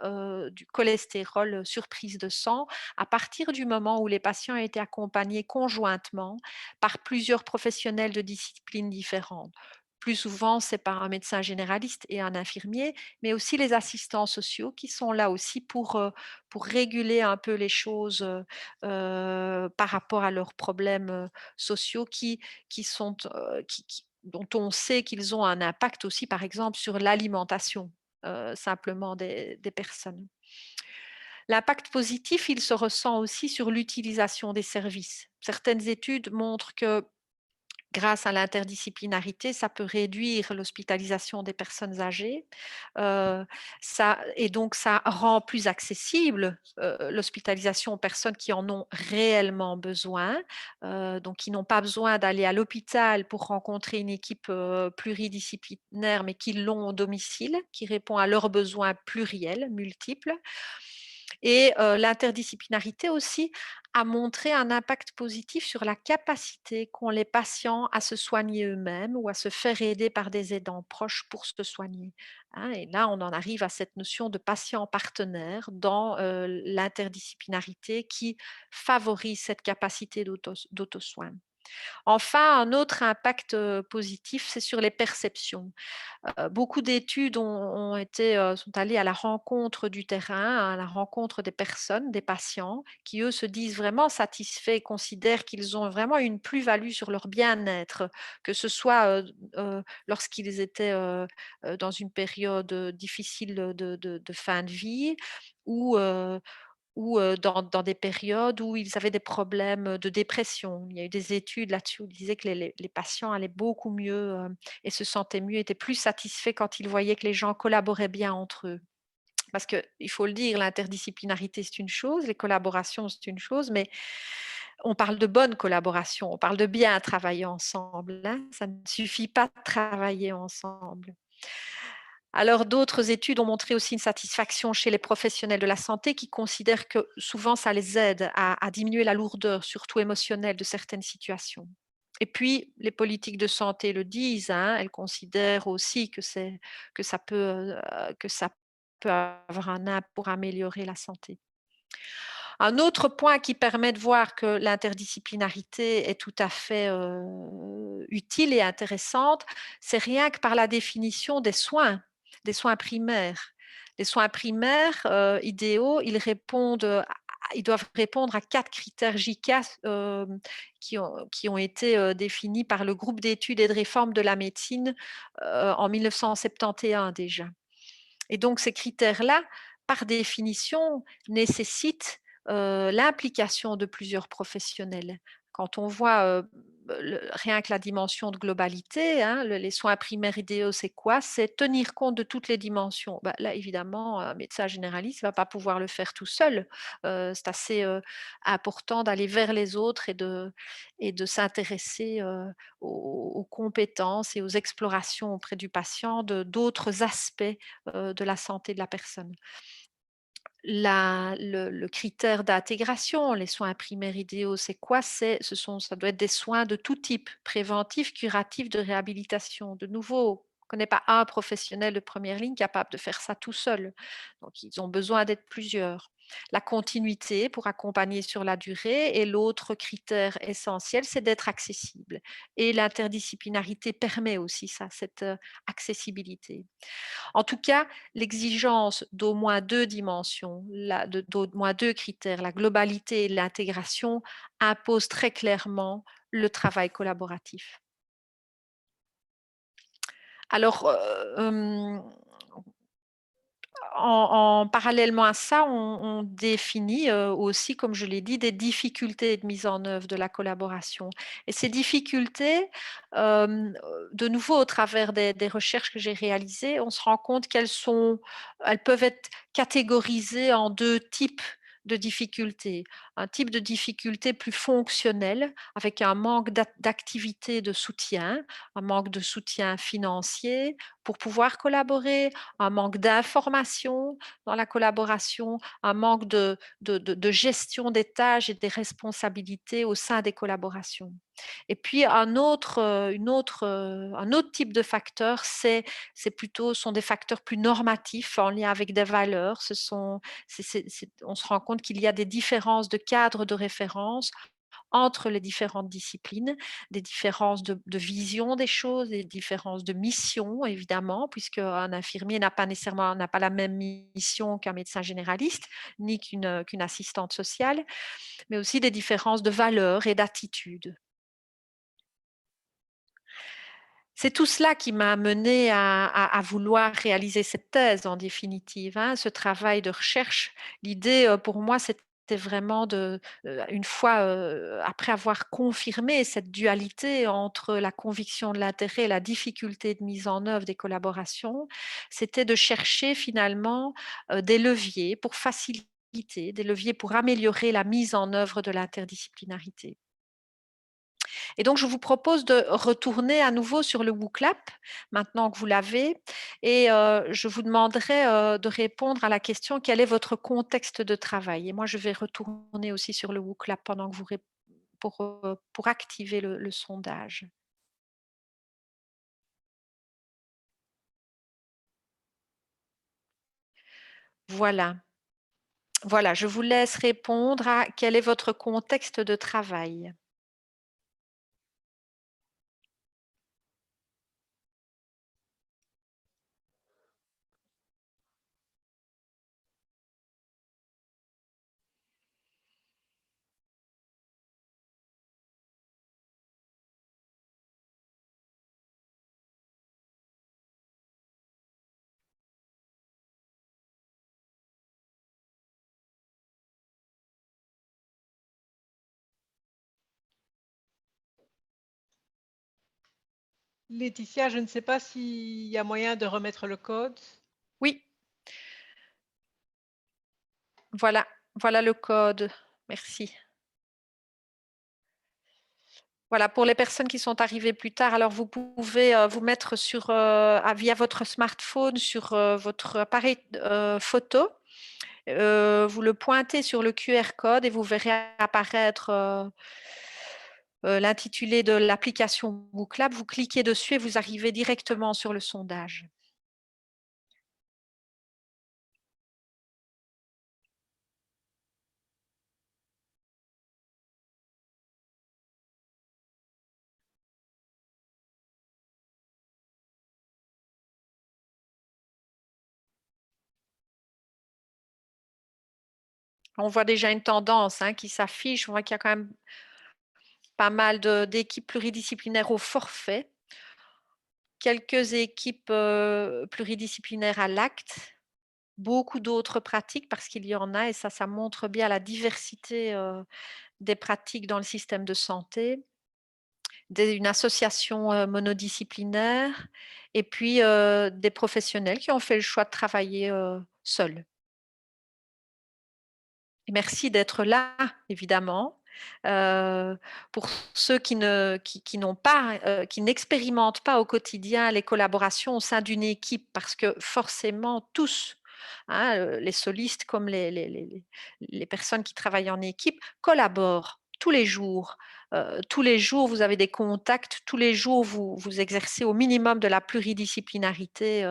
du cholestérol sur prise de sang, à partir du moment où les patients étaient accompagnés conjointement par plusieurs professionnels de disciplines différentes. Plus souvent, c'est par un médecin généraliste et un infirmier, mais aussi les assistants sociaux qui sont là aussi pour réguler un peu les choses par rapport à leurs problèmes sociaux dont on sait qu'ils ont un impact aussi, par exemple, sur l'alimentation simplement des personnes. L'impact positif, il se ressent aussi sur l'utilisation des services. Certaines études montrent que grâce à l'interdisciplinarité, ça peut réduire l'hospitalisation des personnes âgées, donc ça rend plus accessible, l'hospitalisation aux personnes qui en ont réellement besoin, donc qui n'ont pas besoin d'aller à l'hôpital pour rencontrer une équipe, pluridisciplinaire, mais qui l'ont au domicile, qui répond à leurs besoins pluriels, multiples. Et l'interdisciplinarité aussi a montré un impact positif sur la capacité qu'ont les patients à se soigner eux-mêmes ou à se faire aider par des aidants proches pour se soigner, hein. Et là, on en arrive à cette notion de patient partenaire dans l'interdisciplinarité, qui favorise cette capacité d'auto-soin. Enfin, un autre impact positif, c'est sur les perceptions. Beaucoup d'études sont allées à la rencontre du terrain, à la rencontre des personnes, des patients, qui eux se disent vraiment satisfaits et considèrent qu'ils ont vraiment une plus-value sur leur bien-être, que ce soit lorsqu'ils étaient dans une période difficile de fin de vie, ou ou dans des périodes où ils avaient des problèmes de dépression. Il y a eu des études là-dessus où ils disaient que les patients allaient beaucoup mieux et se sentaient mieux, étaient plus satisfaits quand ils voyaient que les gens collaboraient bien entre eux. Parce qu'il faut le dire, l'interdisciplinarité, c'est une chose, les collaborations, c'est une chose, mais on parle de bonne collaboration, on parle de bien travailler ensemble. Hein. Ça ne suffit pas de travailler ensemble. Alors, d'autres études ont montré aussi une satisfaction chez les professionnels de la santé qui considèrent que souvent ça les aide à diminuer la lourdeur, surtout émotionnelle, de certaines situations. Et puis, les politiques de santé le disent, hein, elles considèrent aussi que ça peut avoir un impact pour améliorer la santé. Un autre point qui permet de voir que l'interdisciplinarité est tout à fait utile et intéressante, c'est rien que par la définition des soins primaires. Les soins primaires idéaux, ils doivent répondre à 4 critères JICA qui ont été définis par le groupe d'études et de réforme de la médecine en 1971 déjà. Et donc ces critères-là, par définition, nécessitent l'implication de plusieurs professionnels. Quand on voit rien que la dimension de globalité, hein, les soins primaires idéaux, c'est quoi? C'est tenir compte de toutes les dimensions. Bah, là, évidemment, un médecin généraliste ne va pas pouvoir le faire tout seul. C'est assez important d'aller vers les autres et de s'intéresser aux compétences et aux explorations auprès du patient d'autres aspects de la santé de la personne. Le critère d'intégration, les soins primaires idéaux, c'est quoi? Ça doit être des soins de tout type, préventifs, curatifs, de réhabilitation. De nouveau, on ne connaît pas un professionnel de première ligne capable de faire ça tout seul. Donc, ils ont besoin d'être plusieurs. La continuité pour accompagner sur la durée et l'autre critère essentiel, c'est d'être accessible. Et l'interdisciplinarité permet aussi ça, cette accessibilité. En tout cas, l'exigence d'au moins 2 dimensions, d'au moins 2 critères, la globalité et l'intégration, impose très clairement le travail collaboratif. Alors, parallèlement à ça, on définit aussi, comme je l'ai dit, des difficultés de mise en œuvre de la collaboration. Et ces difficultés, de nouveau, au travers des recherches que j'ai réalisées, on se rend compte elles peuvent être catégorisées en 2 types de difficultés. Un type de difficulté plus fonctionnelle, avec un manque d'activité de soutien, un manque de soutien financier pour pouvoir collaborer, un manque d'information dans la collaboration, un manque de gestion des tâches et des responsabilités au sein des collaborations. Et puis un autre type de facteurs, sont des facteurs plus normatifs en lien avec des valeurs. On se rend compte qu'il y a des différences de cadre de référence entre les différentes disciplines, des différences de vision des choses, des différences de mission, évidemment, puisque un infirmier n'a pas la même mission qu'un médecin généraliste, ni qu'une assistante sociale, mais aussi des différences de valeurs et d'attitudes. C'est tout cela qui m'a amenée à vouloir réaliser cette thèse en définitive, hein, ce travail de recherche. L'idée, pour moi, c'était vraiment une fois, après avoir confirmé cette dualité entre la conviction de l'intérêt et la difficulté de mise en œuvre des collaborations, c'était de chercher finalement, des leviers pour faciliter, des leviers pour améliorer la mise en œuvre de l'interdisciplinarité. Et donc, je vous propose de retourner à nouveau sur le WooClap, maintenant que vous l'avez, et je vous demanderai de répondre à la question: quel est votre contexte de travail? Et moi, je vais retourner aussi sur le WooClap pendant que pour activer le sondage. Voilà. Voilà, je vous laisse répondre à quel est votre contexte de travail? Laetitia, je ne sais pas s'il y a moyen de remettre le code. Oui, voilà, voilà le code. Merci. Voilà, pour les personnes qui sont arrivées plus tard, alors vous pouvez vous mettre sur, via votre smartphone sur votre appareil photo. Vous le pointez sur le QR code et vous verrez apparaître l'intitulé de l'application Booklab. Vous cliquez dessus et vous arrivez directement sur le sondage. On voit déjà une tendance qui s'affiche. On voit qu'il y a quand même pas mal d'équipes pluridisciplinaires au forfait, quelques équipes pluridisciplinaires à l'acte, beaucoup d'autres pratiques parce qu'il y en a et ça montre bien la diversité des pratiques dans le système de santé, une association monodisciplinaire et puis des professionnels qui ont fait le choix de travailler seuls. Et merci d'être là, évidemment. Pour ceux qui n'ont pas, qui n'expérimentent pas au quotidien les collaborations au sein d'une équipe, parce que forcément tous, les solistes comme les personnes qui travaillent en équipe collaborent tous les jours. Tous les jours, vous avez des contacts, tous les jours, vous exercez au minimum de la pluridisciplinarité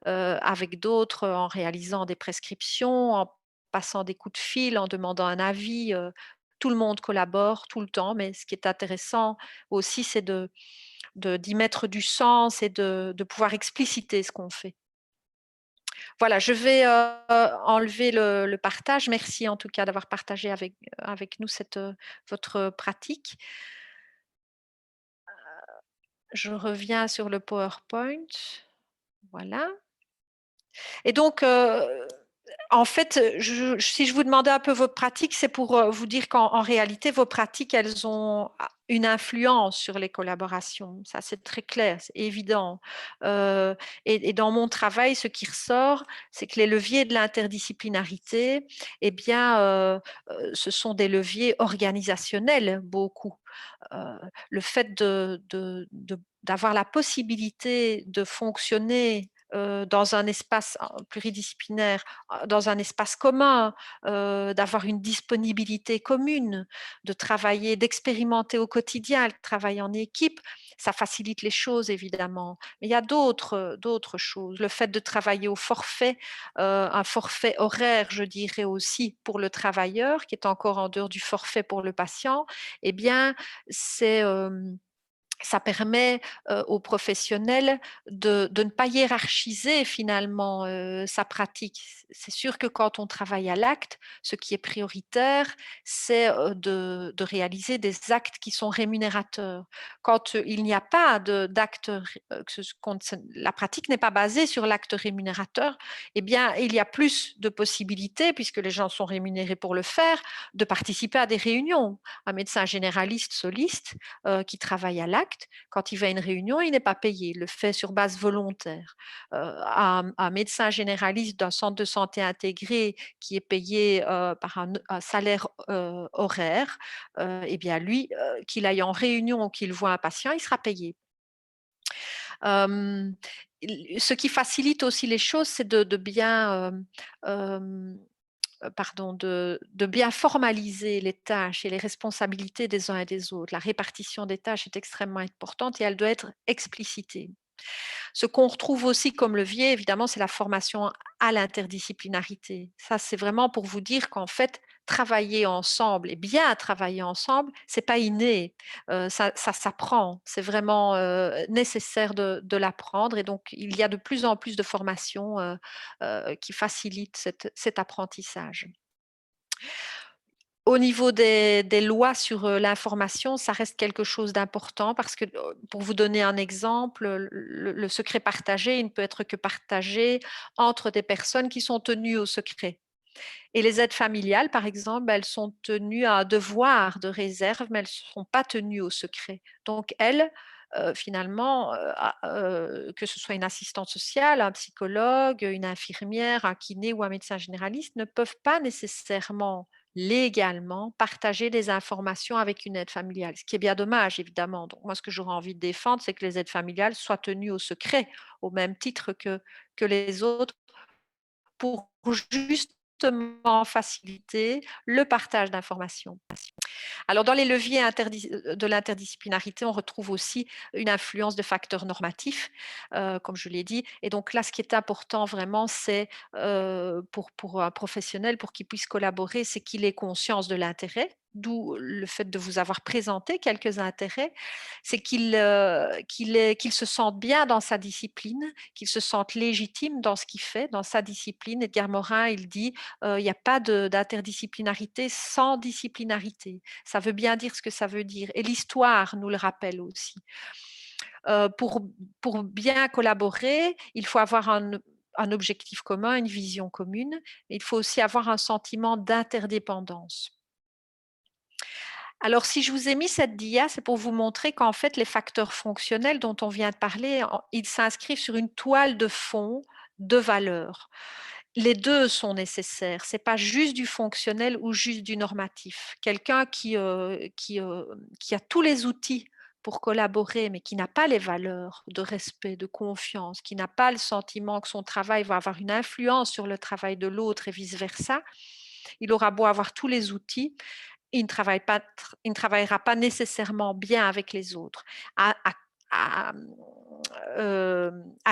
avec d'autres en réalisant des prescriptions, en passant des coups de fil, en demandant un avis. Tout le monde collabore tout le temps, mais ce qui est intéressant aussi, c'est d'y mettre du sens et de pouvoir expliciter ce qu'on fait. Voilà, je vais enlever le partage. Merci en tout cas d'avoir partagé avec nous votre pratique. Je reviens sur le PowerPoint. Voilà. Et donc, en fait, si je vous demandais un peu votre pratique, c'est pour vous dire qu'en réalité, vos pratiques, elles ont une influence sur les collaborations. Ça, c'est très clair, c'est évident. Et dans mon travail, ce qui ressort, c'est que les leviers de l'interdisciplinarité, eh bien, ce sont des leviers organisationnels, beaucoup. Le fait d'avoir la possibilité de fonctionner dans un espace pluridisciplinaire, dans un espace commun, d'avoir une disponibilité commune, de travailler, d'expérimenter au quotidien le travail en équipe, ça facilite les choses évidemment. Mais il y a d'autres choses. Le fait de travailler au forfait, un forfait horaire, je dirais aussi, pour le travailleur, qui est encore en dehors du forfait pour le patient, eh bien, ça permet aux professionnels de ne pas hiérarchiser finalement sa pratique. C'est sûr que quand on travaille à l'acte, ce qui est prioritaire, c'est de réaliser des actes qui sont rémunérateurs. Quand il n'y a pas d'acte, la pratique n'est pas basée sur l'acte rémunérateur, eh bien, il y a plus de possibilités, puisque les gens sont rémunérés pour le faire, de participer à des réunions. Un médecin généraliste soliste qui travaille à l'acte, quand il va à une réunion, il n'est pas payé, il le fait sur base volontaire. Un médecin généraliste d'un centre de santé intégré qui est payé par un salaire horaire, eh bien lui, qu'il aille en réunion ou qu'il voit un patient, il sera payé. Ce qui facilite aussi les choses, c'est de bien pardon, de bien formaliser les tâches et les responsabilités des uns et des autres. La répartition des tâches est extrêmement importante et elle doit être explicitée. Ce qu'on retrouve aussi comme levier, évidemment, c'est la formation à l'interdisciplinarité. Ça, c'est vraiment pour vous dire qu'en fait, travailler ensemble et bien travailler ensemble, c'est pas inné, ça s'apprend. C'est vraiment nécessaire de l'apprendre et donc il y a de plus en plus de formations qui facilitent cet apprentissage. Au niveau des lois sur l'information, ça reste quelque chose d'important parce que, pour vous donner un exemple, le secret partagé, il ne peut être que partagé entre des personnes qui sont tenues au secret. Et les aides familiales, par exemple, elles sont tenues à un devoir de réserve, mais elles ne sont pas tenues au secret. Donc, elles, finalement, que ce soit une assistante sociale, un psychologue, une infirmière, un kiné ou un médecin généraliste ne peuvent pas nécessairement légalement partager des informations avec une aide familiale, ce qui est bien dommage évidemment. Donc moi, ce que j'aurais envie de défendre, c'est que les aides familiales soient tenues au secret, au même titre que les autres, pour justement faciliter le partage d'informations. Alors, dans les leviers de l'interdisciplinarité, on retrouve aussi une influence de facteurs normatifs, comme je l'ai dit. Et donc là, ce qui est important vraiment, c'est pour un professionnel, pour qu'il puisse collaborer, c'est qu'il ait conscience de l'intérêt, d'où le fait de vous avoir présenté quelques intérêts, c'est qu'il se sente bien dans sa discipline, qu'il se sente légitime dans ce qu'il fait, dans sa discipline. Edgar Morin, il dit, il n'y a pas d'interdisciplinarité sans disciplinarité. Ça veut bien dire ce que ça veut dire. Et l'histoire nous le rappelle aussi. Pour bien collaborer, il faut avoir un objectif commun, une vision commune. Mais il faut aussi avoir un sentiment d'interdépendance. Alors, si je vous ai mis cette dia, c'est pour vous montrer qu'en fait, les facteurs fonctionnels dont on vient de parler, ils s'inscrivent sur une toile de fond de valeurs. Les 2 sont nécessaires. C'est pas juste du fonctionnel ou juste du normatif. Quelqu'un qui a tous les outils pour collaborer, mais qui n'a pas les valeurs de respect, de confiance, qui n'a pas le sentiment que son travail va avoir une influence sur le travail de l'autre et vice versa, il aura beau avoir tous les outils, il ne travaillera pas nécessairement bien avec les autres. À, à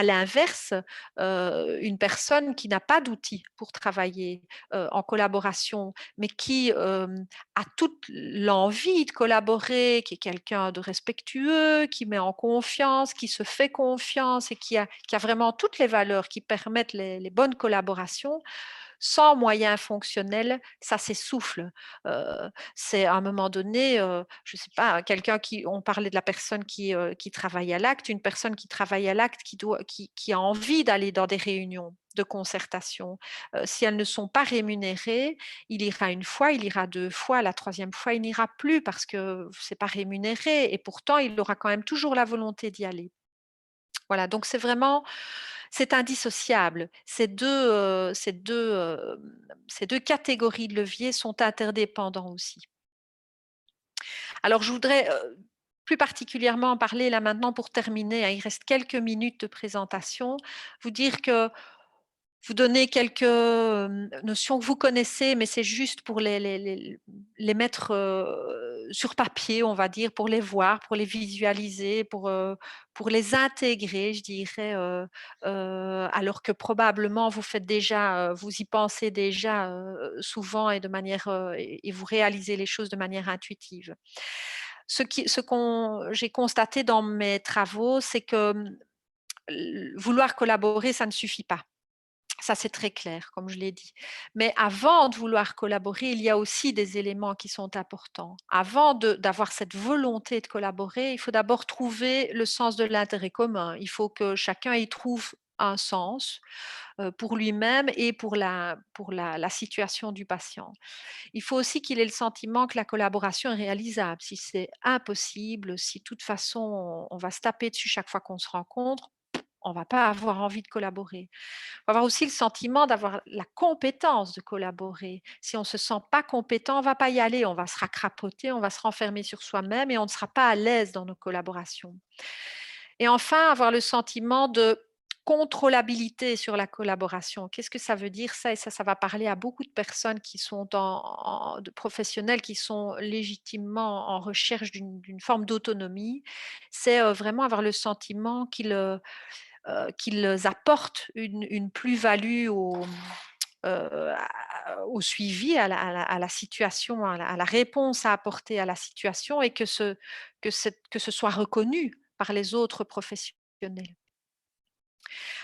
l'inverse, une personne qui n'a pas d'outils pour travailler en collaboration, mais qui a toute l'envie de collaborer, qui est quelqu'un de respectueux, qui met en confiance, qui se fait confiance et qui a vraiment toutes les valeurs qui permettent les bonnes collaborations, sans moyens fonctionnels, ça s'essouffle. C'est à un moment donné, je ne sais pas, on parlait de la personne qui travaille à l'acte, une personne qui travaille à l'acte, qui a envie d'aller dans des réunions de concertation. Si elles ne sont pas rémunérées, il ira une fois, il ira 2 fois, la troisième fois, il n'ira plus parce que c'est pas rémunéré et pourtant il aura quand même toujours la volonté d'y aller. Voilà, donc c'est indissociable. Ces 2 catégories de leviers sont interdépendants aussi. Alors je voudrais, plus particulièrement en parler là maintenant pour terminer, hein, il reste quelques minutes de présentation, vous dire que vous donner quelques, notions que vous connaissez, mais c'est juste pour les mettre, sur papier, on va dire, pour les voir, pour les visualiser, pour les intégrer, je dirais, alors que probablement vous faites déjà, vous y pensez déjà, souvent et de manière, et vous réalisez les choses de manière intuitive. Ce qu'on j'ai constaté dans mes travaux, c'est que, vouloir collaborer, ça ne suffit pas. Ça, c'est très clair, comme je l'ai dit. Mais avant de vouloir collaborer, il y a aussi des éléments qui sont importants. Avant d'avoir cette volonté de collaborer, il faut d'abord trouver le sens de l'intérêt commun. Il faut que chacun y trouve un sens pour lui-même et pour la situation du patient. Il faut aussi qu'il ait le sentiment que la collaboration est réalisable. Si c'est impossible, si de toute façon on va se taper dessus chaque fois qu'on se rencontre, on ne va pas avoir envie de collaborer. Il faut avoir aussi le sentiment d'avoir la compétence de collaborer. Si on ne se sent pas compétent, on ne va pas y aller, on va se racrapoter, on va se renfermer sur soi-même et on ne sera pas à l'aise dans nos collaborations. Et enfin, avoir le sentiment de contrôlabilité sur la collaboration. Qu'est-ce que ça veut dire ça? Et ça va parler à beaucoup de personnes qui sont de professionnels qui sont légitimement en recherche d'une forme d'autonomie. C'est vraiment avoir le sentiment qu'ils apportent une plus-value au suivi, à la situation, à la réponse à apporter à la situation et que ce soit reconnu par les autres professionnels.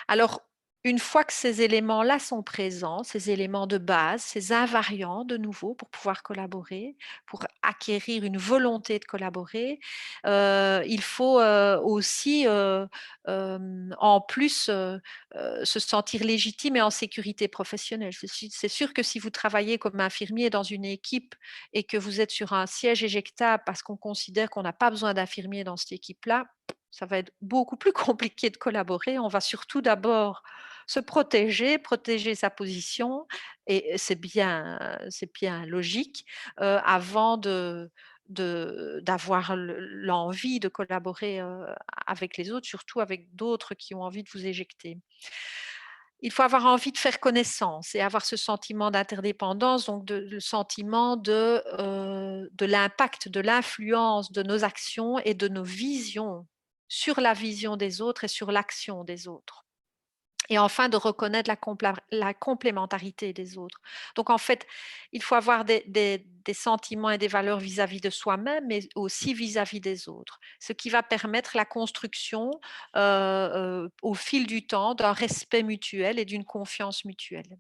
Alors, une fois que ces éléments-là sont présents, ces éléments de base, ces invariants de nouveau pour pouvoir collaborer, pour acquérir une volonté de collaborer, il faut, aussi, en plus, se sentir légitime et en sécurité professionnelle. C'est sûr que si vous travaillez comme infirmier dans une équipe et que vous êtes sur un siège éjectable parce qu'on considère qu'on n'a pas besoin d'infirmiers dans cette équipe-là, ça va être beaucoup plus compliqué de collaborer. On va surtout d'abord se protéger, protéger sa position et c'est bien logique, avant d'avoir l'envie de collaborer, avec les autres, surtout avec d'autres qui ont envie de vous éjecter. Il faut avoir envie de faire connaissance et avoir ce sentiment d'interdépendance, donc le sentiment de l'impact, de l'influence de nos actions et de nos visions sur la vision des autres et sur l'action des autres. Et enfin, de reconnaître la complémentarité des autres. Donc, en fait, il faut avoir des sentiments et des valeurs vis-à-vis de soi-même, mais aussi vis-à-vis des autres. Ce qui va permettre la construction, au fil du temps, d'un respect mutuel et d'une confiance mutuelle.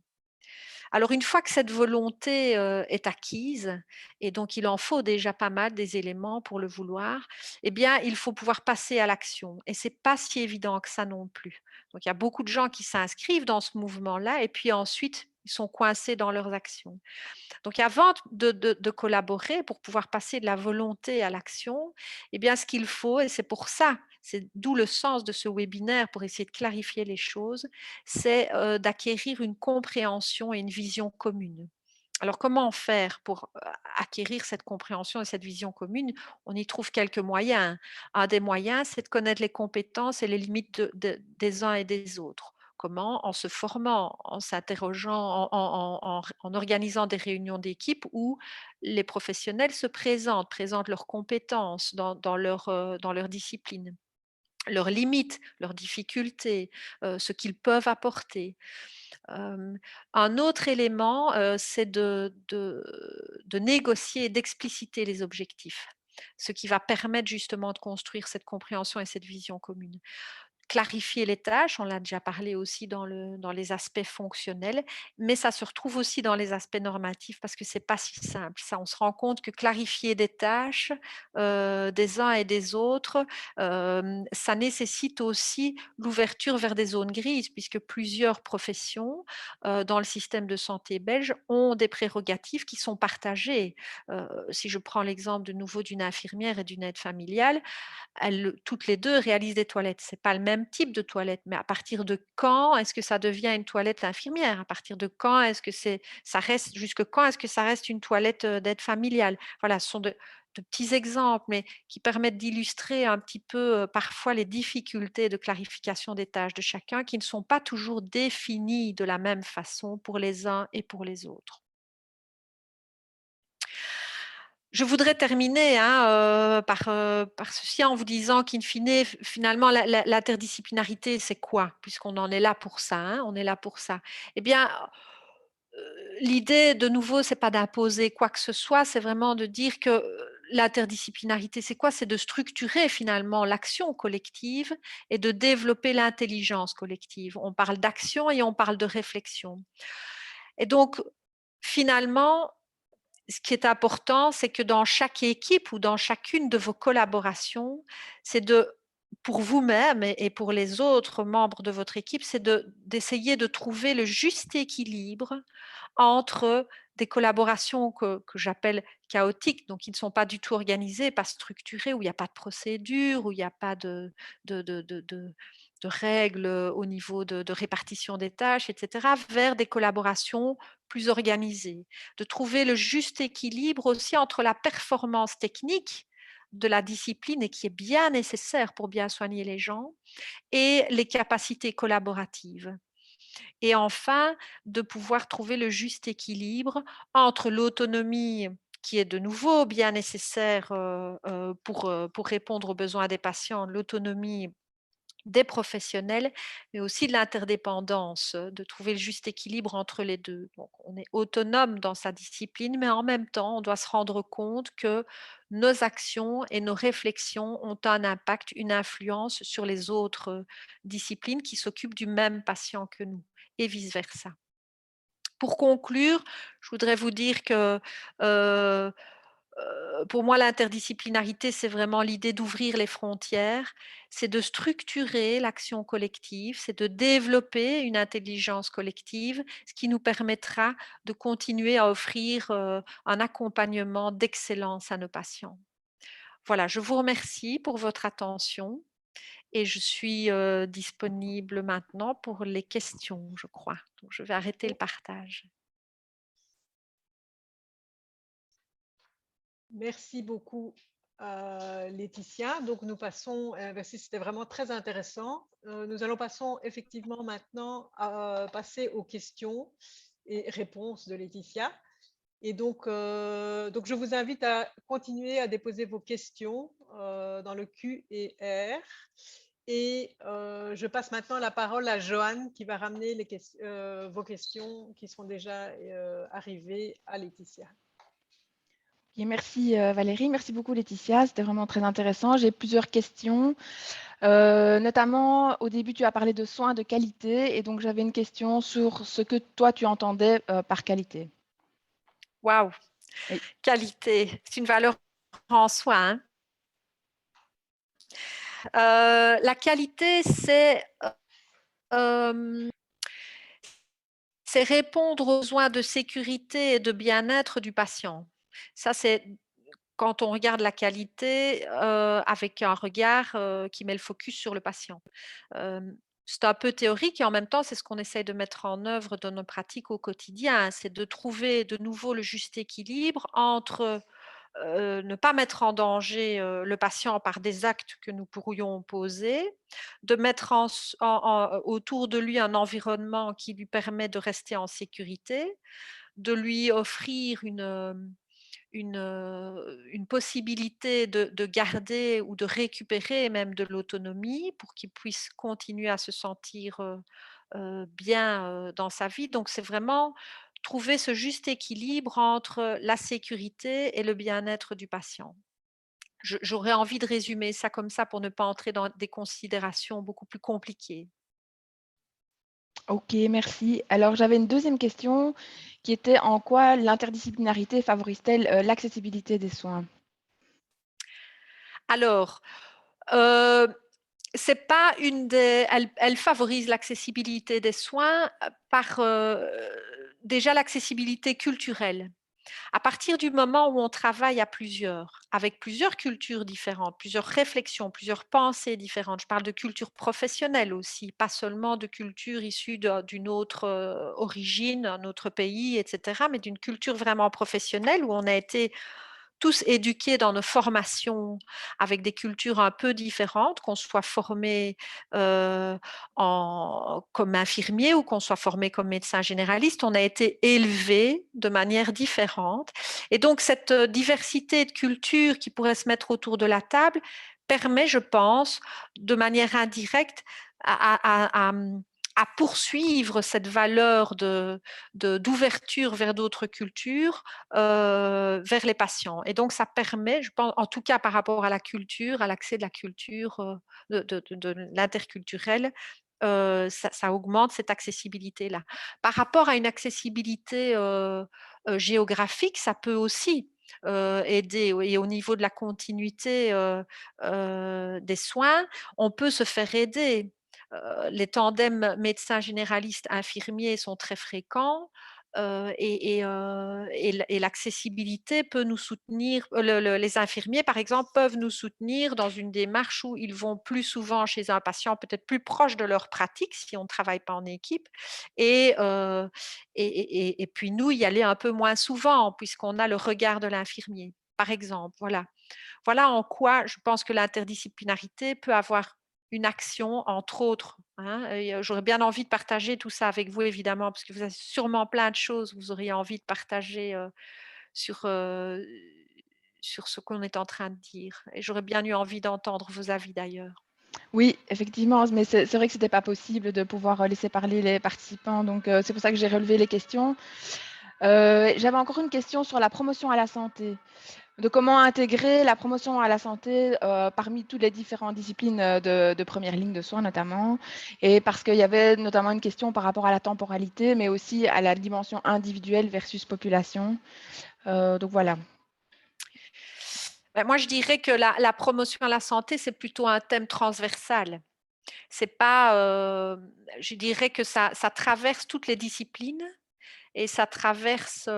Alors une fois que cette volonté, est acquise et donc il en faut déjà pas mal des éléments pour le vouloir, eh bien, il faut pouvoir passer à l'action et c'est pas si évident que ça non plus. Donc il y a beaucoup de gens qui s'inscrivent dans ce mouvement-là et puis ensuite, ils sont coincés dans leurs actions. Donc avant de collaborer pour pouvoir passer de la volonté à l'action, eh bien ce qu'il faut et c'est pour ça, c'est d'où le sens de ce webinaire pour essayer de clarifier les choses, c'est, d'acquérir une compréhension et une vision commune. Alors comment faire pour, acquérir cette compréhension et cette vision commune? On y trouve quelques moyens. Un des moyens, c'est de connaître les compétences et les limites des uns et des autres. Comment? En se formant, en s'interrogeant, en organisant des réunions d'équipe où les professionnels se présentent leurs compétences dans leur discipline, leurs limites, leurs difficultés, ce qu'ils peuvent apporter. Un autre élément, c'est de négocier et d'expliciter les objectifs, ce qui va permettre justement de construire cette compréhension et cette vision commune. Clarifier les tâches, on l'a déjà parlé aussi dans les aspects fonctionnels, mais ça se retrouve aussi dans les aspects normatifs parce que c'est pas si simple. Ça, on se rend compte que clarifier des tâches, des uns et des autres, ça nécessite aussi l'ouverture vers des zones grises puisque plusieurs professions, dans le système de santé belge ont des prérogatives qui sont partagées. Si je prends l'exemple de nouveau d'une infirmière et d'une aide familiale, toutes les 2 réalisent des toilettes. C'est pas le même type de toilette, mais à partir de quand est-ce que ça devient une toilette infirmière? À partir de quand est-ce que ça reste jusque quand est-ce que ça reste une toilette, d'aide familiale? Voilà, ce sont de petits exemples, mais qui permettent d'illustrer un petit peu, parfois les difficultés de clarification des tâches de chacun qui ne sont pas toujours définies de la même façon pour les uns et pour les autres. Je voudrais terminer, hein, par ceci en vous disant qu'in fine, finalement, l'interdisciplinarité, c'est quoi? Puisqu'on en est là pour ça, hein, on est là pour ça. Eh bien, l'idée, de nouveau, c'est pas d'imposer quoi que ce soit, c'est vraiment de dire que, l'interdisciplinarité, c'est quoi? C'est de structurer finalement l'action collective et de développer l'intelligence collective. On parle d'action et on parle de réflexion et donc, finalement, ce qui est important, c'est que dans chaque équipe ou dans chacune de vos collaborations, c'est pour vous-même et pour les autres membres de votre équipe, c'est d'essayer de trouver le juste équilibre entre des collaborations que j'appelle chaotiques, donc qui ne sont pas du tout organisées, pas structurées, où il n'y a pas de procédure, où il n'y a pas de règles au niveau de répartition des tâches, etc., vers des collaborations plus organisées. De trouver le juste équilibre aussi entre la performance technique de la discipline et qui est bien nécessaire pour bien soigner les gens et les capacités collaboratives. Et enfin, de pouvoir trouver le juste équilibre entre l'autonomie qui est de nouveau bien nécessaire, pour répondre aux besoins des patients, l'autonomie des professionnels, mais aussi de l'interdépendance, de trouver le juste équilibre entre les 2. Donc on est autonome dans sa discipline, mais en même temps, on doit se rendre compte que nos actions et nos réflexions ont un impact, une influence sur les autres, disciplines qui s'occupent du même patient que nous et vice versa. Pour conclure, je voudrais vous dire que, heu pour moi, l'interdisciplinarité, c'est vraiment l'idée d'ouvrir les frontières, c'est de structurer l'action collective, c'est de développer une intelligence collective, ce qui nous permettra de continuer à offrir, un accompagnement d'excellence à nos patients. Voilà, je vous remercie pour votre attention Et je suis disponible maintenant pour les questions, je crois. Donc, je vais arrêter le partage. Merci beaucoup, Laetitia. Donc, nous passons, merci, c'était vraiment très intéressant. Nous allons passer effectivement maintenant à passer aux questions et réponses de Laetitia. Et donc, je vous invite à continuer à déposer vos questions dans le Q et R. Et je passe maintenant la parole à Joanne qui va ramener vos questions qui sont déjà arrivées à Laetitia. Okay, merci Valérie, merci beaucoup Laetitia, c'était vraiment très intéressant. J'ai plusieurs questions, notamment au début tu as parlé de soins de qualité et donc j'avais une question sur ce que toi tu entendais par qualité. Waouh, Oui. Qualité, c'est une valeur en soi. Hein. La qualité, c'est répondre aux besoins de sécurité et de bien-être du patient. Ça, c'est quand on regarde la qualité avec un regard qui met le focus sur le patient. C'est un peu théorique et en même temps, c'est ce qu'on essaye de mettre en œuvre dans nos pratiques au quotidien. C'est de trouver de nouveau le juste équilibre entre ne pas mettre en danger le patient par des actes que nous pourrions poser, de mettre autour de lui un environnement qui lui permet de rester en sécurité, de lui offrir une possibilité de garder ou de récupérer même de l'autonomie pour qu'il puisse continuer à se sentir bien dans sa vie. Donc, c'est vraiment trouver ce juste équilibre entre la sécurité et le bien-être du patient. J'aurais envie de résumer ça comme ça pour ne pas entrer dans des considérations beaucoup plus compliquées. Ok, merci. Alors j'avais une deuxième question qui était en quoi l'interdisciplinarité favorise-t-elle l'accessibilité des soins? Alors, c'est pas elle favorise l'accessibilité des soins par déjà l'accessibilité culturelle. À partir du moment où on travaille à plusieurs, avec plusieurs cultures différentes, plusieurs réflexions, plusieurs pensées différentes, je parle de culture professionnelle aussi, pas seulement de culture issue d'une autre origine, un autre pays, etc., mais d'une culture vraiment professionnelle où on a été tous éduqués dans nos formations avec des cultures un peu différentes, qu'on soit formé comme infirmier ou qu'on soit formé comme médecin généraliste, on a été élevés de manière différente. Et donc, cette diversité de cultures qui pourrait se mettre autour de la table permet, je pense, de manière indirecte à poursuivre cette valeur d'ouverture vers d'autres cultures vers les patients. Et donc, ça permet, je pense, en tout cas par rapport à la culture, à l'accès de la culture, de l'interculturel, ça augmente cette accessibilité-là. Par rapport à une accessibilité géographique, ça peut aussi aider. Et au niveau de la continuité des soins, on peut se faire aider. Les tandems médecins généralistes infirmiers sont très fréquents. Et l'accessibilité peut nous soutenir, les infirmiers par exemple peuvent nous soutenir dans une démarche où ils vont plus souvent chez un patient peut-être plus proche de leur pratique si on ne travaille pas en équipe et, euh, et puis nous y aller un peu moins souvent puisqu'on a le regard de l'infirmier par exemple. Voilà en quoi je pense que l'interdisciplinarité peut avoir une action, entre autres. Hein. J'aurais bien envie de partager tout ça avec vous, évidemment, parce que vous avez sûrement plein de choses que vous auriez envie de partager sur, sur ce qu'on est en train de dire. Et j'aurais bien eu envie d'entendre vos avis d'ailleurs. Oui, effectivement, mais c'est vrai que c'était pas possible de pouvoir laisser parler les participants, donc c'est pour ça que j'ai relevé les questions. J'avais encore une question sur la promotion à la santé, de comment intégrer la promotion à la santé parmi toutes les différentes disciplines de première ligne de soins notamment, et parce qu'il y avait notamment une question par rapport à la temporalité, mais aussi à la dimension individuelle versus population. Donc voilà. Ben, moi, je dirais que la promotion à la santé, c'est plutôt un thème transversal. C'est pas, je dirais que ça traverse toutes les disciplines et ça traverse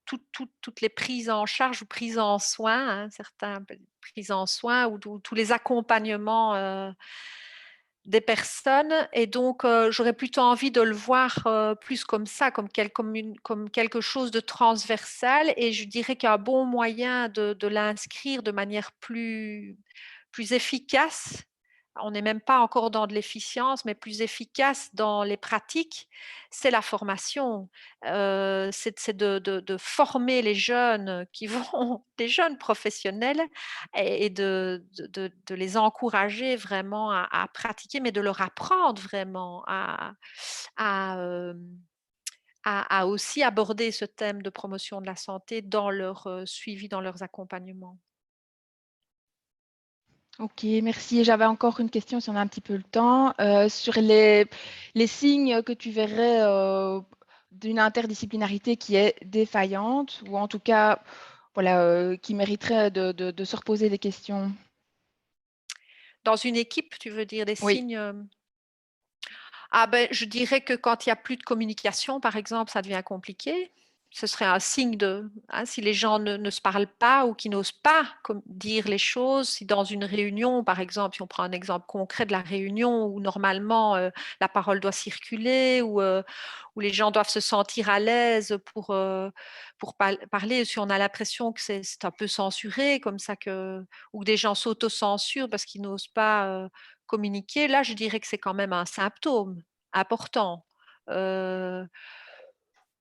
toutes les prises en charge ou prises en soin, hein, certains prises en soin ou tous les accompagnements des personnes. Et donc, j'aurais plutôt envie de le voir plus comme ça, comme quelque chose de transversal. Et je dirais qu'un bon moyen de l'inscrire de manière plus efficace, on n'est même pas encore dans de l'efficience, mais plus efficace dans les pratiques, c'est la formation. C'est de former les jeunes qui vont, les jeunes professionnels, et de les encourager vraiment à pratiquer, mais de leur apprendre vraiment à, euh, à aussi aborder ce thème de promotion de la santé dans leur suivi, dans leurs accompagnements. Ok, merci. Et j'avais encore une question, si on a un petit peu le temps, sur les signes que tu verrais d'une interdisciplinarité qui est défaillante, ou en tout cas, voilà, qui mériterait de se reposer des questions. Dans une équipe, tu veux dire des Oui. signes Ah ben, je dirais que quand il y a plus de communication, par exemple, ça devient compliqué. Ce serait un signe si les gens ne se parlent pas ou qui n'osent pas dire les choses, si dans une réunion, par exemple, si on prend un exemple concret de la réunion où normalement la parole doit circuler, où les gens doivent se sentir à l'aise pour parler, si on a l'impression que c'est un peu censuré, comme ça, ou que des gens s'auto-censurent parce qu'ils n'osent pas communiquer, là, je dirais que c'est quand même un symptôme important.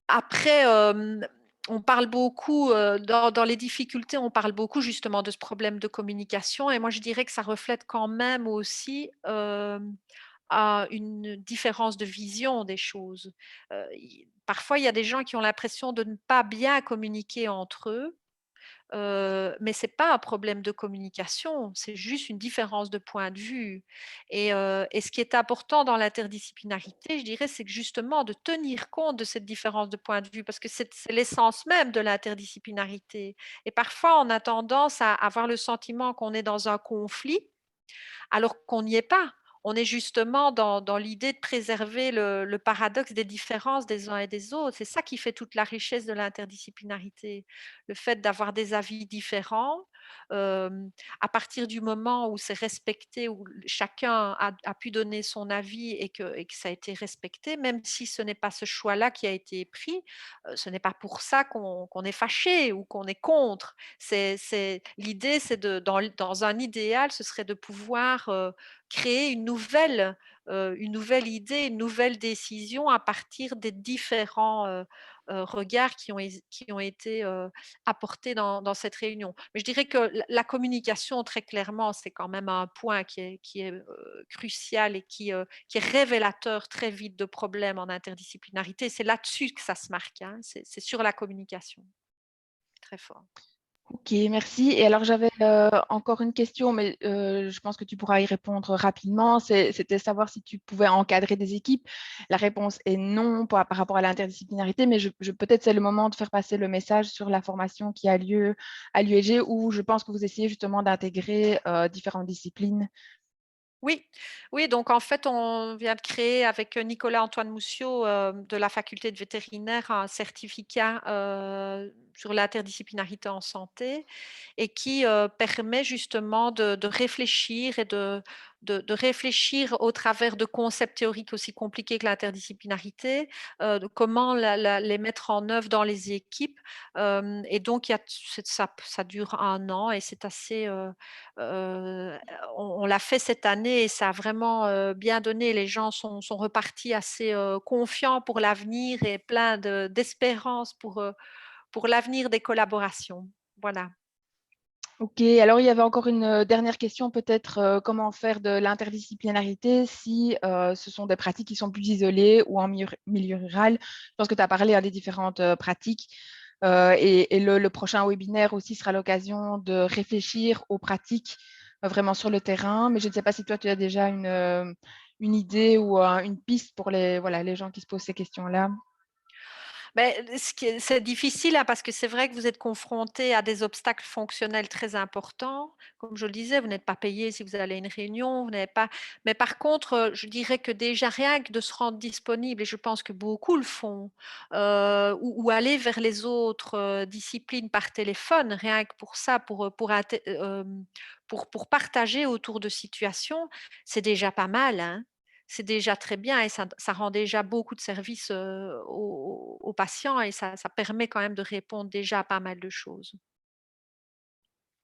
Après, on parle beaucoup, dans les difficultés, on parle beaucoup justement de ce problème de communication, et moi je dirais que ça reflète quand même aussi à une différence de vision des choses. Parfois, il y a des gens qui ont l'impression de ne pas bien communiquer entre eux, mais ce n'est pas un problème de communication, c'est juste une différence de point de vue. Et ce qui est important dans l'interdisciplinarité, je dirais, c'est que justement de tenir compte de cette différence de point de vue, parce que c'est l'essence même de l'interdisciplinarité. Et parfois, on a tendance à avoir le sentiment qu'on est dans un conflit, alors qu'on n'y est pas. On est justement dans l'idée de préserver le paradoxe des différences des uns et des autres. C'est ça qui fait toute la richesse de l'interdisciplinarité. Le fait d'avoir des avis différents, à partir du moment où c'est respecté, où chacun a pu donner son avis et que ça a été respecté, même si ce n'est pas ce choix-là qui a été pris, ce n'est pas pour ça qu'on est fâché ou qu'on est contre. L'idée, c'est dans un idéal, ce serait de pouvoir créer une nouvelle idée, une nouvelle décision à partir des différents regards qui ont été apportés dans cette réunion. Mais je dirais que la communication, très clairement, c'est quand même un point qui est crucial et qui est révélateur très vite de problèmes en interdisciplinarité. C'est là-dessus que ça se marque, hein. C'est sur la communication, très fort. Ok, merci. Et alors, j'avais encore une question, mais je pense que tu pourras y répondre rapidement. C'était savoir si tu pouvais encadrer des équipes. La réponse est non par rapport à l'interdisciplinarité, mais peut-être c'est le moment de faire passer le message sur la formation qui a lieu à l'UEG, où je pense que vous essayez justement d'intégrer différentes disciplines. Oui, oui, donc en fait, on vient de créer avec Nicolas-Antoine Mousseau de la faculté de vétérinaire un certificat sur l'interdisciplinarité en santé, et qui permet justement de réfléchir et de réfléchir au travers de concepts théoriques aussi compliqués que l'interdisciplinarité, de comment les mettre en œuvre dans les équipes. Et donc, ça dure 1 an et c'est assez... on l'a fait cette année et ça a vraiment bien donné. Les gens sont repartis assez confiants pour l'avenir et plein d'espérance pour l'avenir des collaborations. Voilà. Ok, alors il y avait encore une dernière question, peut-être comment faire de l'interdisciplinarité si ce sont des pratiques qui sont plus isolées ou en milieu rural. Je pense que tu as parlé des différentes pratiques et le prochain webinaire aussi sera l'occasion de réfléchir aux pratiques vraiment sur le terrain. Mais je ne sais pas si toi tu as déjà une idée ou une piste pour les gens qui se posent ces questions-là. C'est difficile, hein, parce que c'est vrai que vous êtes confronté à des obstacles fonctionnels très importants. Comme je le disais, vous n'êtes pas payé si vous allez à une réunion, vous n'avez pas. Mais par contre, je dirais que déjà rien que de se rendre disponible, et je pense que beaucoup le font, ou aller vers les autres disciplines par téléphone, rien que pour ça, pour partager autour de situations, c'est déjà pas mal, hein. C'est déjà très bien et ça rend déjà beaucoup de services aux patients et ça permet quand même de répondre déjà à pas mal de choses.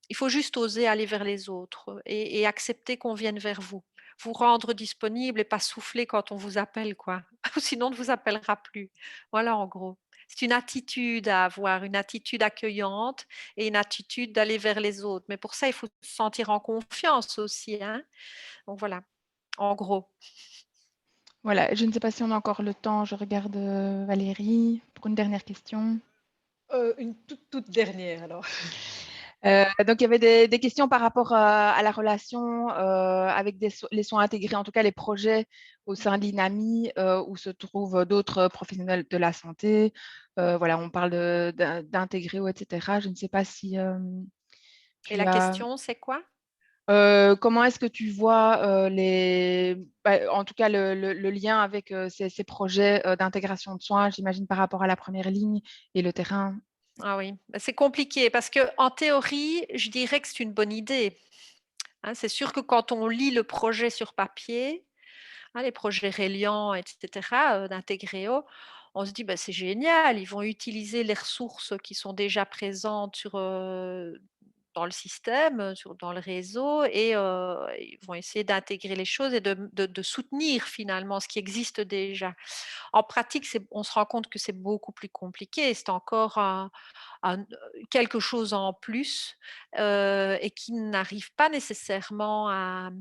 Il faut juste oser aller vers les autres et accepter qu'on vienne vers vous. Vous rendre disponible et pas souffler quand on vous appelle, quoi. Sinon, on ne vous appellera plus. Voilà, en gros. C'est une attitude à avoir, une attitude accueillante et une attitude d'aller vers les autres. Mais pour ça, il faut se sentir en confiance aussi, hein. Donc voilà, en gros. Voilà, je ne sais pas si on a encore le temps. Je regarde Valérie pour une dernière question. Une toute dernière, alors. Donc, il y avait des questions par rapport à la relation avec les soins intégrés, en tout cas les projets au sein de l'INAMI où se trouvent d'autres professionnels de la santé. Voilà, on parle d'intégrer, etc. Je ne sais pas si Et tu la as... question, c'est quoi? comment est-ce que tu vois en tout cas le lien avec ces projets d'intégration de soins, j'imagine par rapport à la première ligne et le terrain? Ah oui, c'est compliqué parce que en théorie, je dirais que c'est une bonne idée, hein. C'est sûr que quand on lit le projet sur papier, hein, les projets Reliant et cetera, d'Integréo, on se dit: «Bah, c'est génial, ils vont utiliser les ressources qui sont déjà présentes dans le système, dans le réseau et ils vont essayer d'intégrer les choses et de soutenir finalement ce qui existe déjà». En pratique, on se rend compte que c'est beaucoup plus compliqué. C'est encore quelque chose en plus et qui n'arrive pas nécessairement à,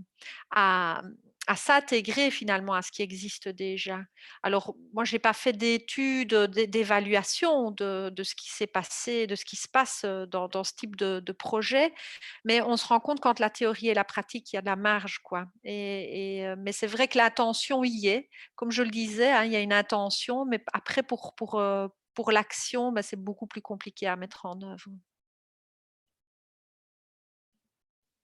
à s'intégrer finalement à ce qui existe déjà. Alors, moi, je n'ai pas fait d'études, d'évaluation de ce qui s'est passé, de ce qui se passe dans ce type de projet, mais on se rend compte quand la théorie et la pratique, il y a de la marge, quoi. Mais c'est vrai que l'intention y est. Comme je le disais, hein, il y a une intention, mais après, pour l'action, bah, c'est beaucoup plus compliqué à mettre en œuvre.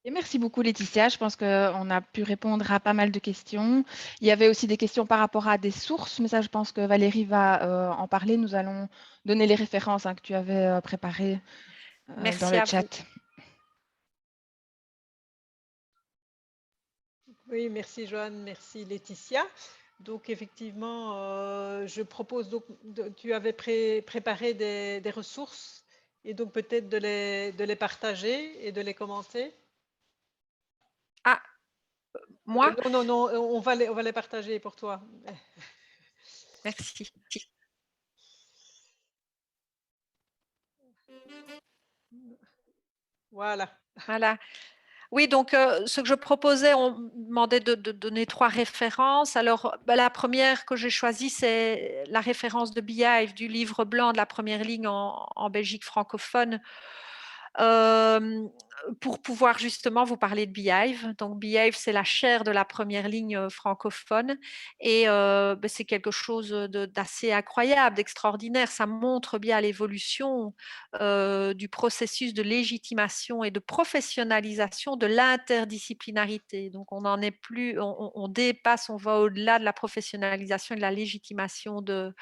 Et merci beaucoup Laetitia, je pense qu'on a pu répondre à pas mal de questions. Il y avait aussi des questions par rapport à des sources, mais ça je pense que Valérie va en parler. Nous allons donner les références que tu avais préparées dans Merci le à vous. chat. Oui, merci Joanne, merci Laetitia. Donc effectivement, je propose, tu avais préparé des ressources et donc peut-être de les partager et de les commenter. Ah, moi? Non, on va les partager pour toi. Merci. Voilà. Voilà. Oui, donc ce que je proposais, on me demandait de donner 3 références. Alors, bah, la première que j'ai choisie, c'est la référence de Beehive, du livre blanc de la première ligne en Belgique francophone, hem, pour pouvoir justement vous parler de Beehive. Donc Beehive, c'est la chaire de la première ligne, francophone et bah, c'est quelque chose, d'assez incroyable, d'extraordinaire. Ça montre bien l'évolution, du processus de légitimation et de professionnalisation de l'interdisciplinarité. Donc on n'en est plus, on dépasse, on va au-delà de la professionnalisation et de la légitimation de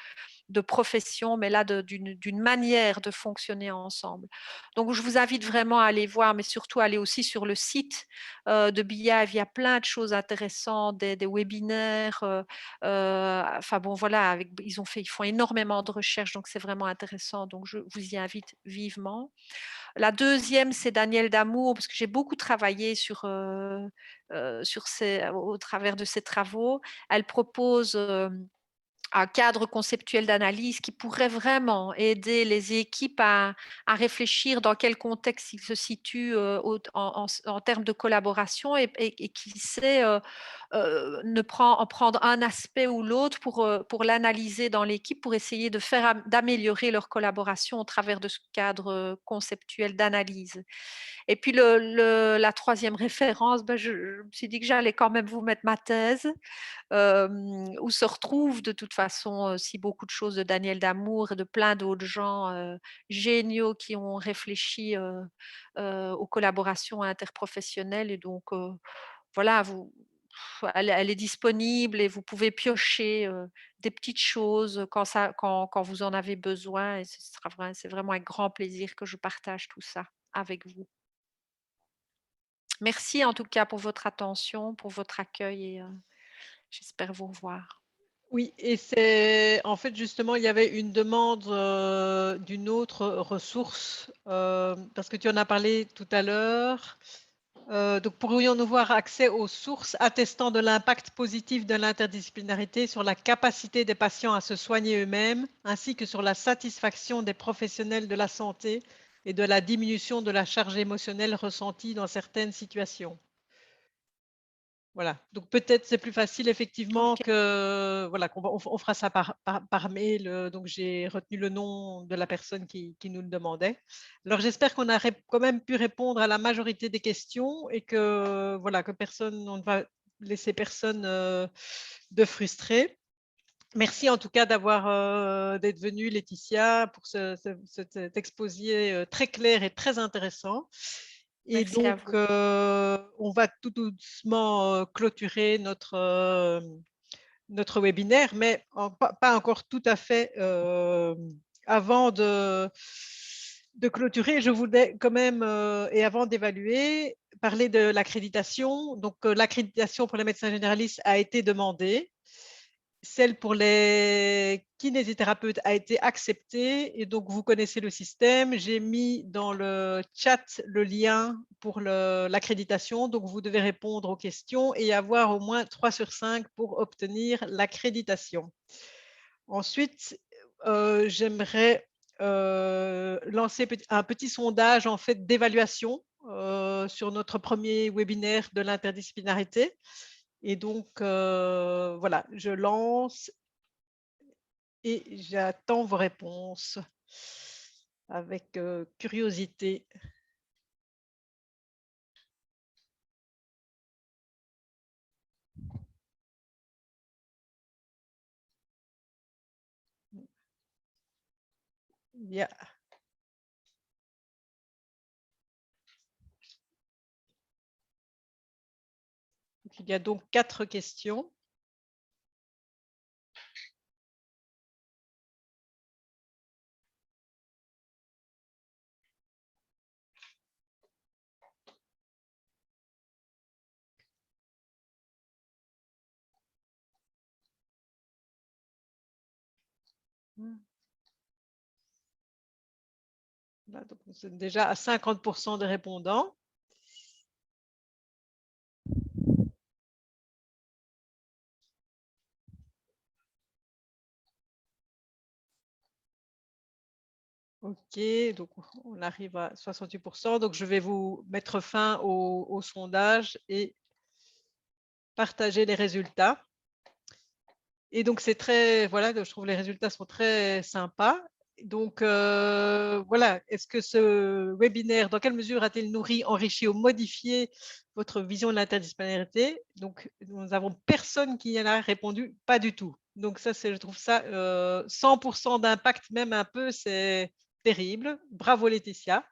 profession, mais là d'une manière de fonctionner ensemble. Donc je vous invite vraiment à aller voir, mais surtout aller aussi sur le site de BIAV. Il y a plein de choses intéressantes, des webinaires. Enfin bon, voilà, ils font énormément de recherches, donc c'est vraiment intéressant. Donc je vous y invite vivement. La deuxième, c'est Danielle Damour, parce que j'ai beaucoup travaillé au travers de ses travaux. Elle propose un cadre conceptuel d'analyse qui pourrait vraiment aider les équipes à réfléchir dans quel contexte ils se situent en termes de collaboration et qui sait prendre un aspect ou l'autre pour l'analyser dans l'équipe, pour essayer d'améliorer leur collaboration au travers de ce cadre conceptuel d'analyse. Et puis la troisième référence, je me suis dit que j'allais quand même vous mettre ma thèse, où se retrouvent de toute façon aussi beaucoup de choses de Daniel Damour et de plein d'autres gens géniaux qui ont réfléchi aux collaborations interprofessionnelles. Et donc, voilà, elle est disponible et vous pouvez piocher des petites choses quand vous en avez besoin. Et c'est vraiment un grand plaisir que je partage tout ça avec vous. Merci en tout cas pour votre attention, pour votre accueil et j'espère vous revoir. Oui, et c'est en fait justement, il y avait une demande d'une autre ressource, parce que tu en as parlé tout à l'heure. Donc, pourrions-nous avoir accès aux sources attestant de l'impact positif de l'interdisciplinarité sur la capacité des patients à se soigner eux-mêmes, ainsi que sur la satisfaction des professionnels de la santé et de la diminution de la charge émotionnelle ressentie dans certaines situations? Voilà, donc peut-être c'est plus facile effectivement que voilà, on fera ça par mail. Donc j'ai retenu le nom de la personne qui nous le demandait. Alors j'espère qu'on a quand même pu répondre à la majorité des questions et que voilà, que on ne va laisser personne de frustré. Merci en tout cas d'être venue, Laetitia, pour cet exposé très clair et très intéressant. Et Merci à donc, vous. on va tout doucement clôturer notre webinaire, mais pas encore tout à fait. Avant de clôturer, je voulais quand même, et avant d'évaluer, parler de l'accréditation. Donc, l'accréditation pour les médecins généralistes a été demandée. Celle pour les kinésithérapeutes a été acceptée et donc vous connaissez le système. J'ai mis dans le chat le lien pour l'accréditation. Donc vous devez répondre aux questions et avoir au moins 3 sur 5 pour obtenir l'accréditation. Ensuite, j'aimerais lancer un petit sondage en fait d'évaluation sur notre premier webinaire de l'interdisciplinarité. Et donc, voilà, je lance et j'attends vos réponses avec curiosité. Yeah. Il y a donc 4 questions. Là, donc, c'est déjà à 50% de répondants. OK, donc on arrive à 68%. Donc, je vais vous mettre fin au sondage et partager les résultats. Et donc, c'est très, voilà, je trouve les résultats sont très sympas. Donc, voilà, est-ce que ce webinaire, dans quelle mesure a-t-il nourri, enrichi ou modifié votre vision de l'interdisciplinarité? Donc, nous avons personne qui en a répondu, pas du tout. Donc, ça, je trouve ça 100% d'impact, même un peu, c'est terrible. Bravo, Laetitia.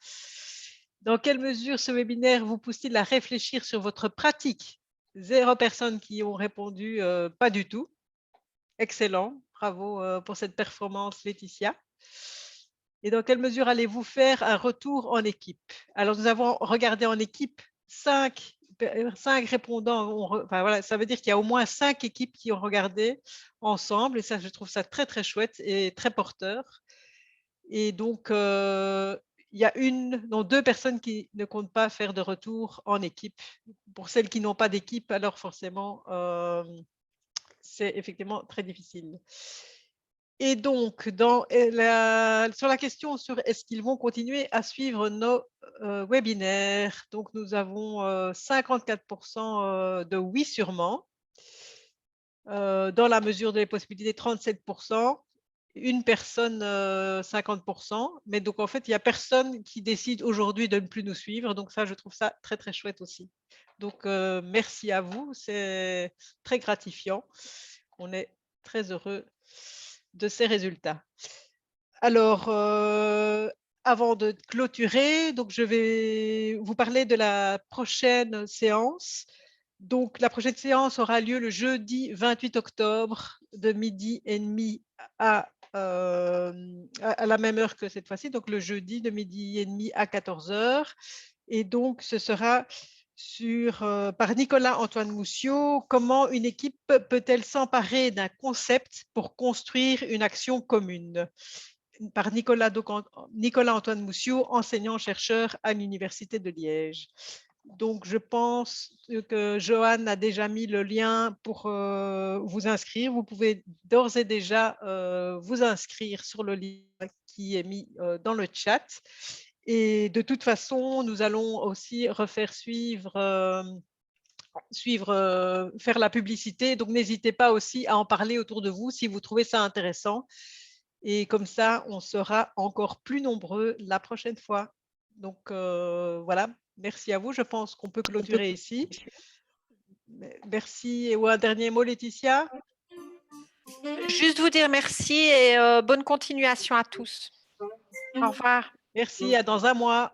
Dans quelle mesure ce webinaire vous pousse-t-il à réfléchir sur votre pratique? 0 personnes qui ont répondu, pas du tout. Excellent, bravo pour cette performance, Laetitia. Et dans quelle mesure allez-vous faire un retour en équipe? Alors, nous avons regardé en équipe 5 répondants. Enfin, voilà, ça veut dire qu'il y a au moins 5 équipes qui ont regardé ensemble. Et ça, je trouve ça très, très chouette et très porteur. Et donc, il y a deux personnes qui ne comptent pas faire de retour en équipe. Pour celles qui n'ont pas d'équipe, alors forcément, c'est effectivement très difficile. Et donc, sur la question sur est-ce qu'ils vont continuer à suivre nos webinaires, donc nous avons 54% de oui sûrement. dans la mesure des possibilités, 37%, une personne 50%. Mais donc, en fait, il n'y a personne qui décide aujourd'hui de ne plus nous suivre. Donc, ça, je trouve ça très, très chouette aussi. Donc, merci à vous. C'est très gratifiant. On est très heureux de ces résultats. Alors, avant de clôturer, donc je vais vous parler de la prochaine séance. Donc, la prochaine séance aura lieu le jeudi 28 octobre de 12h30 à la même heure que cette fois-ci, donc le jeudi de 12h30 à 14h. Et donc, ce sera par Nicolas-Antoine Mousseau, comment une équipe peut-elle s'emparer d'un concept pour construire une action commune, par Nicolas-Antoine Mousseau, enseignant-chercheur à l'Université de Liège. Donc, je pense que Johan a déjà mis le lien pour vous inscrire. Vous pouvez d'ores et déjà vous inscrire sur le lien qui est mis dans le chat. Et de toute façon, nous allons aussi refaire faire la publicité. Donc, n'hésitez pas aussi à en parler autour de vous si vous trouvez ça intéressant. Et comme ça, on sera encore plus nombreux la prochaine fois. Donc, voilà. Merci à vous. Je pense qu'on peut clôturer ici. Merci. Et un dernier mot, Laetitia? Juste vous dire merci et bonne continuation à tous. Au revoir. Merci, à dans un mois.